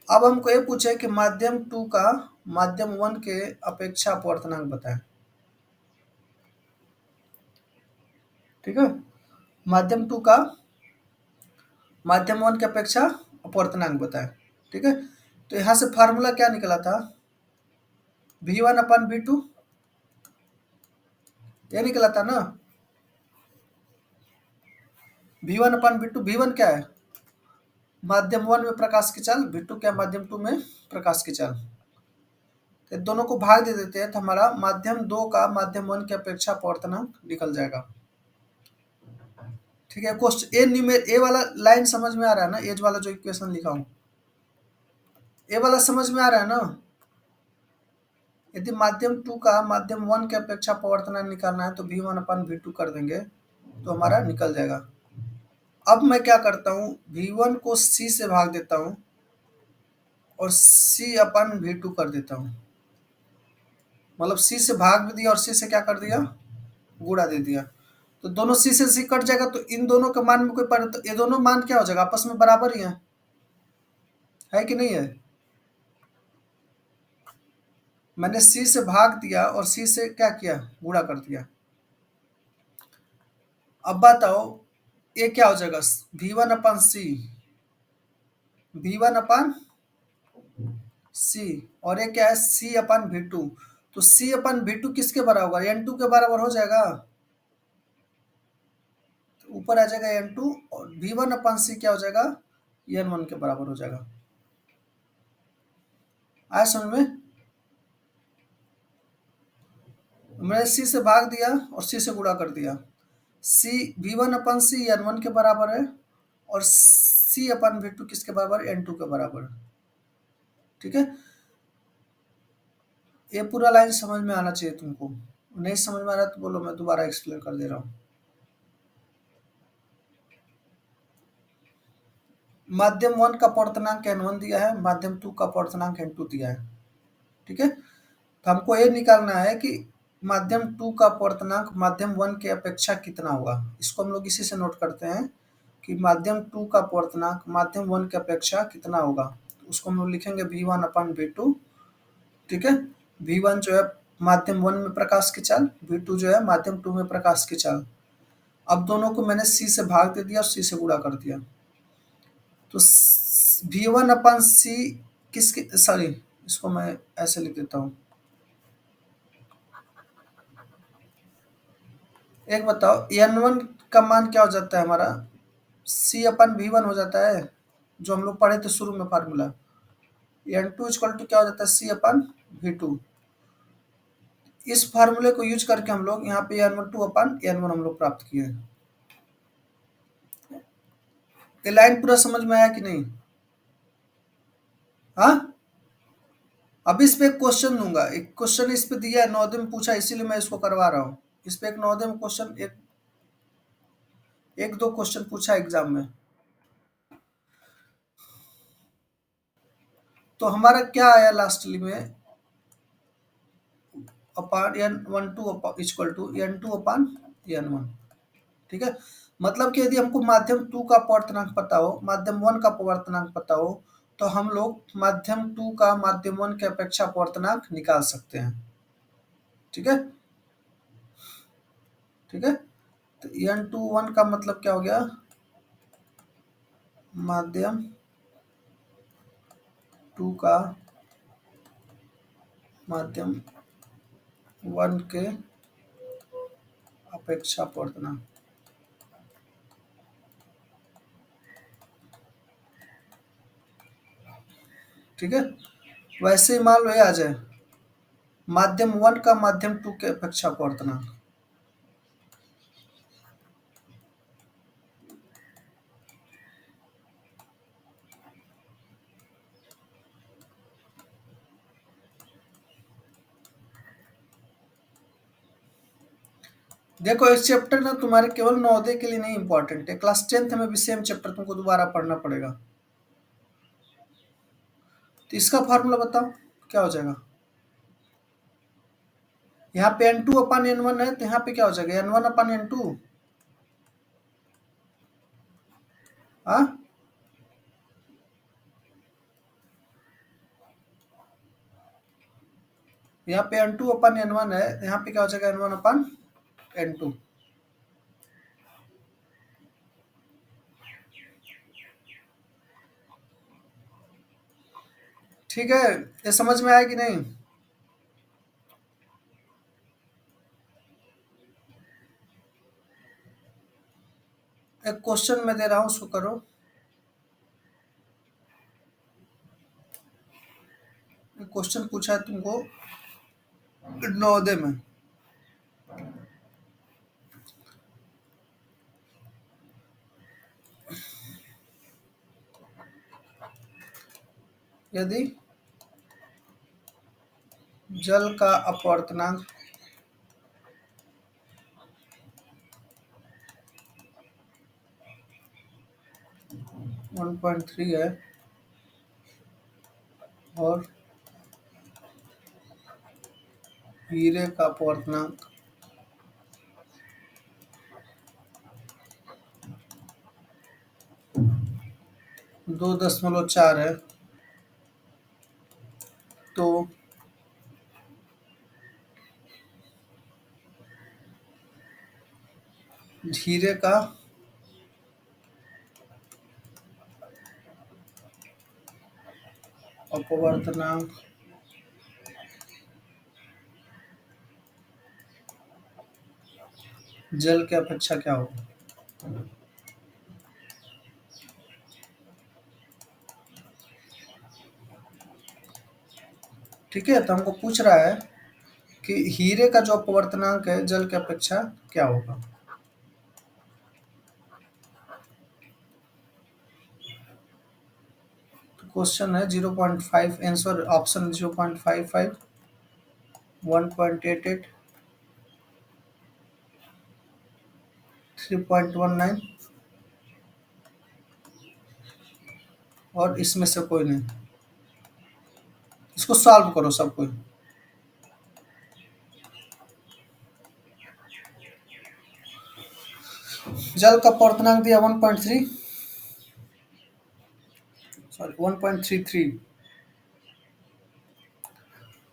अब हमको ये पूछे कि माध्यम 2 का माध्यम 1 के अपेक्षा अपवर्तनांक बताएं, ठीक है। माध्यम 2 का माध्यम 1 की अपेक्षा अपवर्तनांक बताएं, ठीक है। तो यहां से फार्मूला क्या निकला था, V1/V2, ये निकला था ना। V1/V2, V1 क्या है, माध्यम 1 में प्रकाश की चाल, V2 क्या, माध्यम 2 में प्रकाश की चाल। तो दोनों को भाग दे देते हैं तो हमारा माध्यम 2 का माध्यम 1 की अपेक्षा अपवर्तनांक निकल जाएगा, ठीक है। क्वेश्चन ए वाला लाइन समझ में आ रहा है ना, एज वाला जो इक्वेशन लिखा हूं, ए वाला समझ में आ रहा है ना। यदि माध्यम 2 का माध्यम 1 की अपेक्षा अपवर्तनांक निकालना है तो V1/V2 कर देंगे तो हमारा निकल जाएगा। अब मैं क्या करता हूँ, V1 को C से भाग देता हूँ और C/V2 कर देता हूँ। मतलब C से भाग भी दिया और C से क्या कर दिया, गुणा दे दिया। तो दोनों C से C कट जाएगा, तो इन दोनों के मान में कोई तो ये दोनों मान क्या हो जाएगा, आपस में बराबर ही है कि नहीं है। मैंने C से भाग दिया और C से क्या किया, गुणा कर दिया। अब बताओ ये क्या हो जाएगा, V1/C, V1/C, और ये क्या है, C/V2। तो C/V2 किसके बराबर होगा, N2 के बराबर हो जाएगा। तो ऊपर आ जाएगा N2 और V1/C क्या हो जाएगा, N1 के बराबर हो जाएगा। आया समझ में। मैंने C से भाग दिया और C से गुणा कर दिया। V1/C N1 के बराबर है और C/V2 किसके बराबर, N2 के बराबर, ठीक है। ये पूरा लाइन समझ में आना चाहिए तुमको, नहीं समझ में आ रहा तो बोलो, मैं दोबारा एक्सप्लेन कर दे रहा हूँ। माध्यम 1 का अपवर्तनांक n1 दिया है, माध्यम 2 का अपवर्तनांक n2 दिया है, ठीक है। तो हमको ये निकालना है कि माध्यम 2 का अपवर्तनांक माध्यम 1 के अपेक्षा कितना होगा। इसको हम लोग इसी से नोट करते हैं कि माध्यम 2 का अपवर्तनांक माध्यम 1 की अपेक्षा कितना होगा। तो उसको हम लोग लिखेंगे V1/V2, ठीक है। V1 जो है माध्यम 1 में प्रकाश की चाल, V2 जो है माध्यम 2 में प्रकाश की चाल। अब दोनों को मैंने C से भाग दे दिया और C से गुणा कर दिया। तो V1/C किसके, सॉरी इसको मैं ऐसे लिख देता हूँ। एक बताओ N1 का मान क्या हो जाता है हमारा, C/V1 हो जाता है, जो हम लोग पढ़े थे शुरू में फार्मूला। N2 इक्वल टू क्या हो जाता है, C/V2। इस फार्मूले को यूज करके हम लोग यहाँ पे n12 अपन n1 हम लोग प्राप्त किए हैं। ये लाइन पूरा समझ में आया कि नहीं? हाँ, अब इस पे एक क्वेश्चन दूंगा, एक क्वेश्चन इस पे दिया है, नवोदय में पूछा, इसीलिए मैं इसको करवा रहा हूँ। इस पे एक नवोदय में क्वेश्चन एक दो क्वेश्चन पूछा एग्जाम में। तो हमारा क्या आया लास्टली में, अपान n12 equal to n2 upon n1। ठीक है, मतलब कि यदि हमको माध्यम 2 का अपवर्तनांक पता हो, माध्यम 1 का अपवर्तनांक पता हो, तो हम लोग माध्यम 2 का माध्यम 1 के अपेक्षा अपवर्तनांक निकाल सकते हैं। ठीक है, ठीक है, तो n21 का मतलब क्या हो गया, माध्यम 2 का माध्यम 1 के अपेक्षा अपवर्तनांक। ठीक है, वैसे ही मान लो ये आ जाए माध्यम 1 का माध्यम 2 के अपेक्षा अपवर्तनांक। देखो इस चैप्टर ना तुम्हारे केवल नवोदय के लिए नहीं इंपॉर्टेंट है, क्लास 10th में भी सेम चैप्टर तुमको दोबारा पढ़ना पड़ेगा। तो इसका फॉर्मूला बताओ क्या हो जाएगा। यहाँ पे n2 अपन n1 है, तो यहाँ पे क्या हो जाएगा n1 अपन n2। हाँ, यहाँ पे n2 अपन n1 है, यहाँ पे क्या हो जाएगा n1 अपन n2। ठीक है, ये समझ में आया कि नहीं? एक क्वेश्चन मैं दे रहा हूँ, उसको करो। एक क्वेश्चन पूछा है तुमको नवोदय में। यदि जल का अपवर्तनांक 1.3 है और हीरे का अपवर्तनांक 2.4 है, तो हीरे का अपवर्तनांक जल के अपेक्षा क्या होगा। ठीक है, तो हमको पूछ रहा है कि हीरे का जो अपवर्तनांक है जल की अपेक्षा क्या होगा। तो क्वेश्चन है 0.5, आंसर ऑप्शन 0.55, 1.88, 3.19 और इसमें से कोई नहीं। इसको सॉल्व करो सब कोई। जल का अपवर्तनांक दिया 1.3, सॉरी 1.33।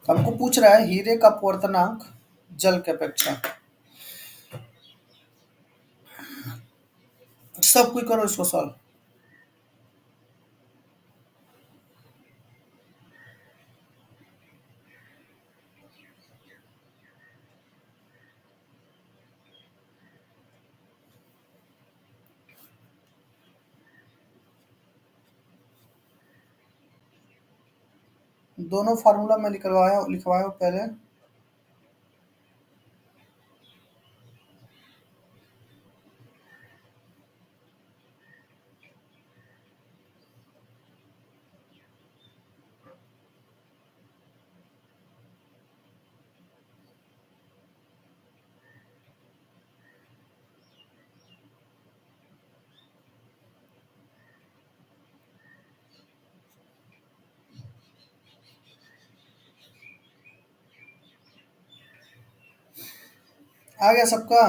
हमको पूछ रहा है हीरे का अपवर्तनांक जल की अपेक्षा। सब कोई करो इसको सॉल्व। दोनों फार्मूला मैं लिखवाया लिखवाया हूं पहले। आ गया सबका?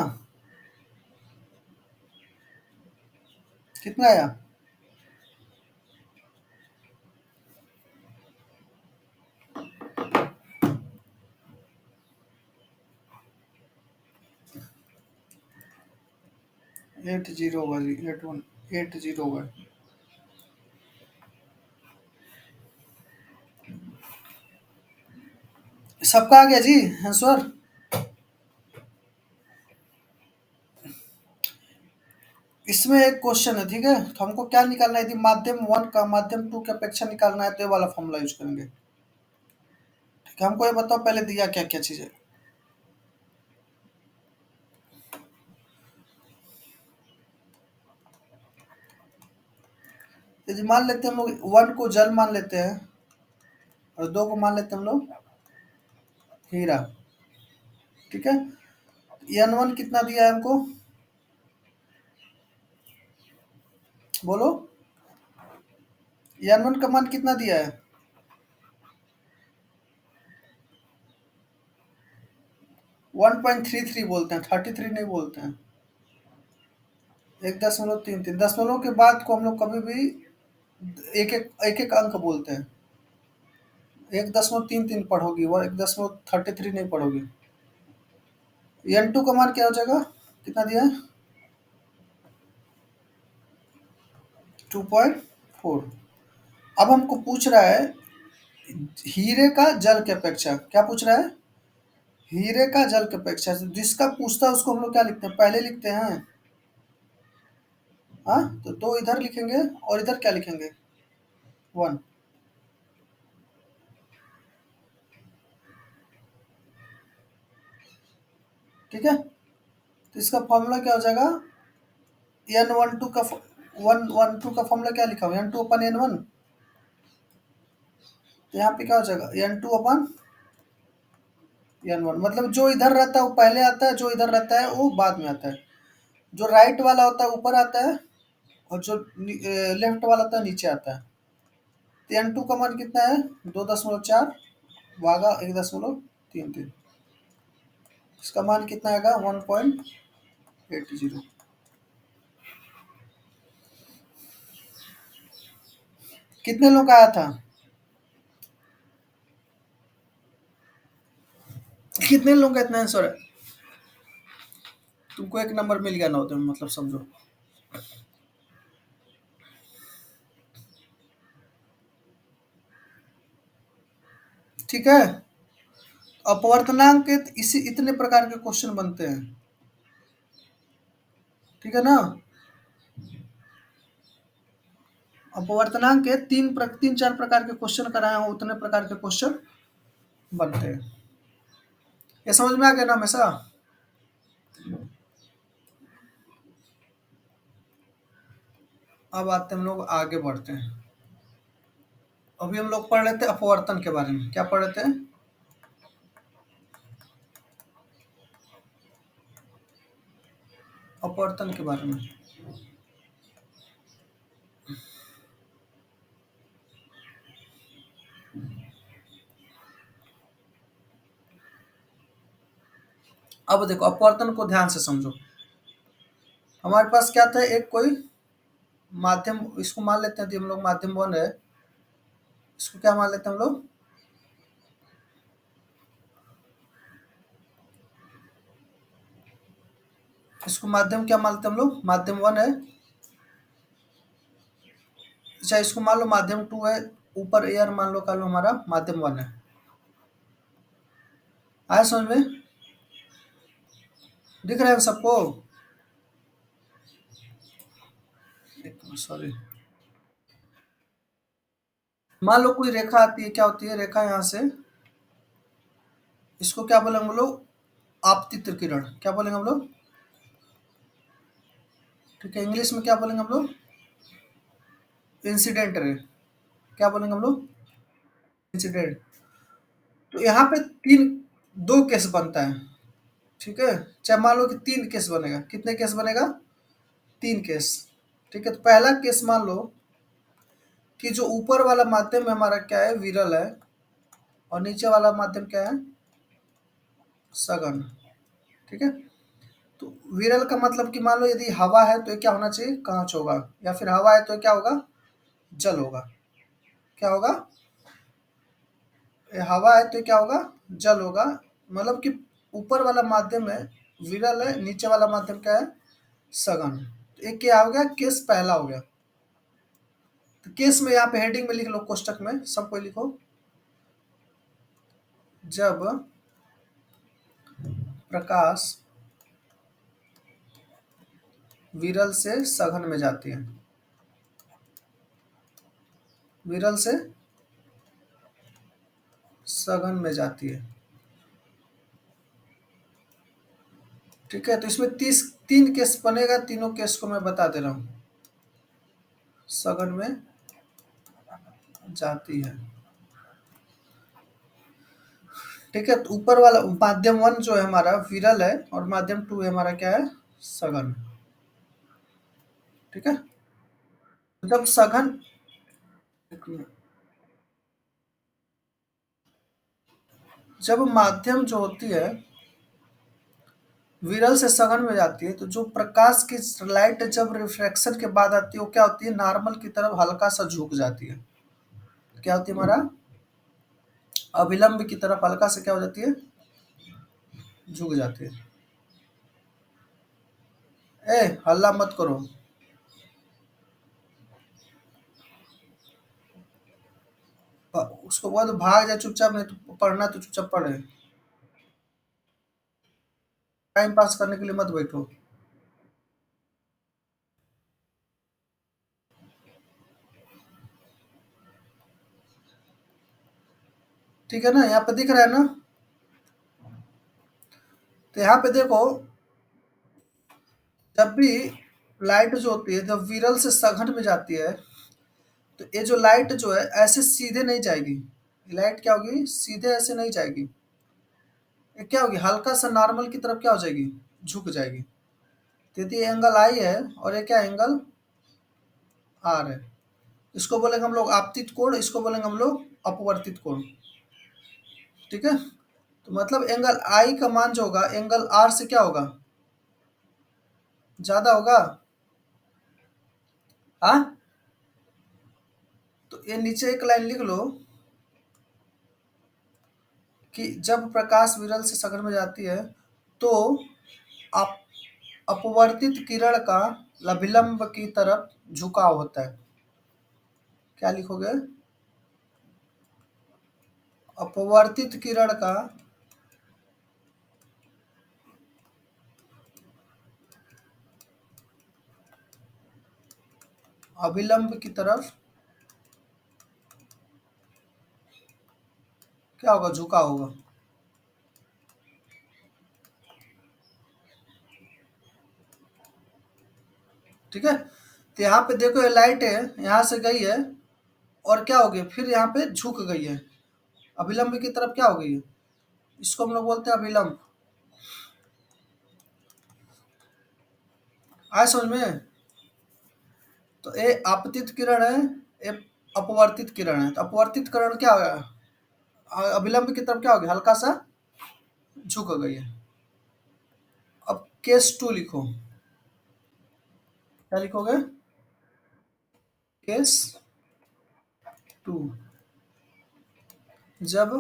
कितना आया? एट जीरो होगा जी, 8180 होगा। सबका आ गया जी आंसर? इसमें एक क्वेश्चन है, ठीक है, तो हमको क्या निकालना है? यदि माध्यम 1 का माध्यम 2 की अपेक्षा निकालना है तो ये वाला फॉर्मूला यूज करेंगे। ठीक है, हमको ये बताओ पहले दिया क्या क्या चीज़ है। यदि मान लेते हैं हम लोग 1 को जल मान लेते हैं और 2 को मान लेते हैं हम लोग हीरा। ठीक है, n1 कितना दिया है हमको? बोलो, n1 का मान कितना दिया है? 1.33 बोलते हैं, 33 नहीं बोलते हैं। 1.33 दशमलव के बाद को हम लोग कभी भी एक एक अंक बोलते हैं। 1.33 पढ़ोगी, वो 1.33 नहीं पढ़ोगी। n2 का मान क्या हो जाएगा? कितना दिया है? 2.4। अब हमको पूछ रहा है हीरे का जल की अपेक्षा, क्या पूछ रहा है? हीरे का जल की अपेक्षा। जिसका पूछता है उसको हम लोग क्या लिखते हैं? पहले लिखते हैं। हाँ, तो 2 इधर लिखेंगे और इधर क्या लिखेंगे? 1। ठीक है, तो इसका फॉर्मूला क्या हो जाएगा? n12 का 112 का फॉर्मूला क्या लिखा हुआ? n2 अपन n1। तो यहाँ पे क्या हो जाएगा? n2 अपन n1। मतलब जो इधर रहता है वो पहले आता है, जो इधर रहता है वो बाद में आता है। जो राइट वाला होता है ऊपर आता है और जो लेफ्ट वाला होता है नीचे आता है। तो n2 का मान कितना है? 2.4 भागा 1.33। इसका मान कितना आएगा? 1.80। कितने लोग का आया था? कितने लोगों का इतना आंसर है? तुमको एक नंबर मिल गया 9 में, मतलब समझो। ठीक है, अपवर्तनांक के इसी इतने प्रकार के क्वेश्चन बनते हैं। ठीक है ना? अपवर्तनांक के तीन चार प्रकार के क्वेश्चन कराए हो, उतने प्रकार के क्वेश्चन बनते हैं। ये समझ में आ गया ना हमेशा? अब आते हैं हम लोग आगे बढ़ते हैं। अभी हम लोग पढ़ रहे थे अपवर्तन के बारे में। क्या पढ़ रहे थे? अपवर्तन के बारे में। अब देखो अपवर्तन को ध्यान से समझो। हमारे पास क्या था? एक कोई माध्यम, इसको मान लेते हैं, हम लोग माध्यम 1 है, इसको क्या मान लेते हैं हम लोग? इसको माध्यम क्या मानते हैं हम लोग? माध्यम 1 है। अच्छा, इसको मान लो माध्यम 2 है। ऊपर एयर मान लो, कल हमारा माध्यम 1 है। आया समझ में? दिख रहा है सबको? सॉरी, मान लो कोई रेखा आती है, क्या होती है रेखा? यहाँ से इसको क्या बोलेंगे हम लोग? आपतित किरण। क्या बोलेंगे हम लोग? ठीक है, इंग्लिश में क्या बोलेंगे हम लोग? Incident ray. क्या बोलेंगे हम लोग? इंसिडेंट। तो यहाँ पे दो केस बनता है। ठीक है, चाहे मान लो कि 3 केस बनेगा। कितने केस बनेगा? 3 केस। ठीक है, तो पहला केस मान लो कि जो ऊपर वाला माध्यम है हमारा क्या है? विरल है। और नीचे वाला माध्यम क्या है? सघन। ठीक है, तो विरल का मतलब कि मान लो यदि हवा है तो ये क्या होना चाहिए, कांच होगा, या फिर हवा है तो ये क्या होगा, जल होगा। क्या होगा, ये हवा है तो ये क्या होगा, जल होगा। मतलब कि ऊपर वाला माध्यम है विरल है, नीचे वाला माध्यम क्या है, सघन। तो एक क्या हो गया, केस पहला हो गया। तो केस में यहाँ पे हेडिंग में लिख लो, कोष्टक में सबको लिखो, जब प्रकाश विरल से सघन में जाती है, विरल से सघन में जाती है। ठीक है, तो इसमें 3 केस बनेगा, तीनों केस को मैं बता दे रहा हूँ। सघन में जाती है। ठीक है, तो ऊपर वाला माध्यम 1 जो है हमारा विरल है, और माध्यम 2 है हमारा क्या है, सघन। ठीक है, जब सघन, जब माध्यम जो होती है विरल से सघन में जाती है, तो जो प्रकाश की लाइट जब रिफ्रैक्शन के बाद आती है वो क्या होती है, नॉर्मल की तरफ हल्का सा झुक जाती है। क्या होती है हमारा, अभिलंब की तरफ हल्का से क्या हो जाती है, झुक जाती है। ए हल्ला मत करो। उसको बोल भाग जाए चुपचाप, नहीं तो पढ़ना तो चुपचाप पढ़े, टाइम पास करने के लिए मत बैठो। ठीक है ना, यहाँ पे दिख रहा है ना। तो यहाँ पे देखो, जब भी लाइट जो होती है जब विरल से सघन में जाती है, तो ये जो लाइट जो है ऐसे सीधे नहीं जाएगी। लाइट क्या होगी, सीधे ऐसे नहीं जाएगी। ये क्या होगी, हल्का सा नॉर्मल की तरफ क्या हो जाएगी, झुक जाएगी। तो यदि एंगल आई है और ये क्या एंगल आर है, इसको बोलेंगे हम लोग आपतित कोण, इसको बोलेंगे हम लोग अपवर्तित कोण। ठीक है, तो मतलब एंगल आई का मान जो होगा एंगल आर से क्या होगा, ज्यादा होगा। हाँ, तो ये नीचे एक लाइन लिख लो कि जब प्रकाश विरल से सघन में जाती है तो अप अपवर्तित किरण का अभिलंब की तरफ झुकाव होता है। क्या लिखोगे, अपवर्तित किरण का अभिलंब की तरफ क्या होगा, झुकाव होगा। ठीक है, तो यहाँ पे देखो ये लाइट है यहाँ से गई है और क्या हो गई, फिर यहाँ पे झुक गई है, अभिलंब की तरफ क्या हो गई है, इसको हम लोग बोलते हैं अभिलंब। आए समझ में। तो ये आपतित किरण है, ये अपवर्तित किरण है। तो अपवर्तित किरण क्या होगा, अभिलंब की तरफ क्या हो गया, हल्का सा झुक गई है। अब केस 2 लिखो, क्या लिखोगे, केस 2, जब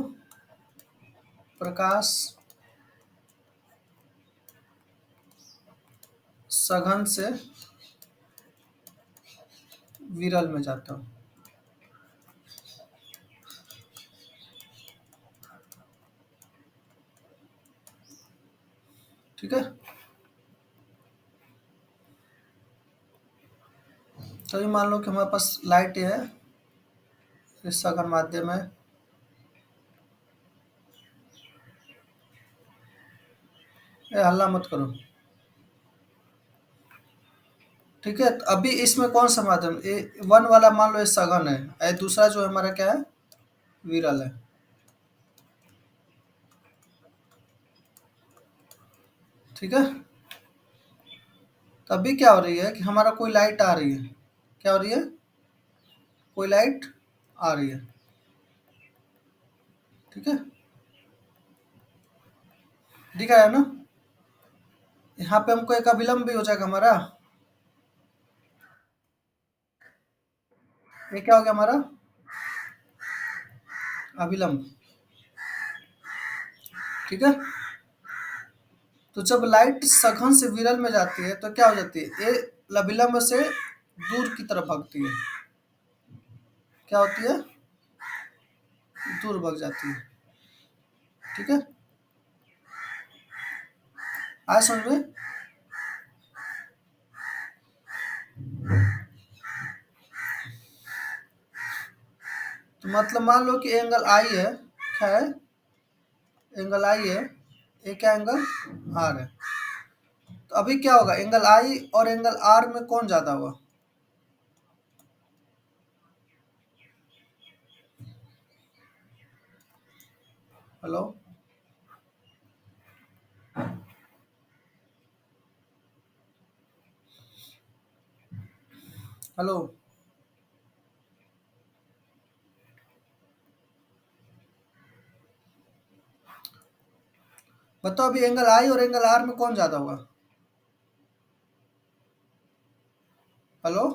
प्रकाश सघन से विरल में जाता हूँ। ठीक है, तो ये मान लो कि हमारे पास लाइट है, इस सघन माध्यम है, ये हल्ला मत करो। ठीक है, तो अभी इसमें कौन सा माध्यम, ये 1 वाला मान लो ये सघन है, ये दूसरा जो है हमारा क्या है, विरल है। ठीक है, तो अभी क्या हो रही है कि हमारा कोई लाइट आ रही है, क्या हो रही है, कोई लाइट आ रही है। ठीक है, दिख रहा है ना, यहाँ पे हमको एक अभिलंब भी हो जाएगा हमारा। ये क्या हो गया हमारा अभिलंब, ठीक है। तो जब लाइट सघन से विरल में जाती है तो क्या हो जाती है, ये अभिलंब से दूर की तरफ भागती है, क्या होती है, दूर भाग जाती है, ठीक है। आज समझ में। तो मतलब मान लो कि एंगल आई है, क्या है, एंगल आई है, ये क्या एंगल आर है। तो अभी क्या होगा, एंगल आई और एंगल आर में कौन ज्यादा होगा, हेलो, हेलो, बताओ अभी एंगल आई और एंगल आर में कौन ज्यादा होगा, हेलो,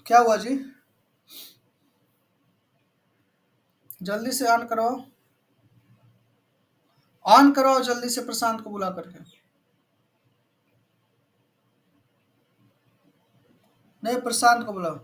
क्या हुआ जी, जल्दी से ऑन करो, ऑन करो जल्दी से प्रशांत को बुला करके। नहीं, प्रशांत को बुलाओ।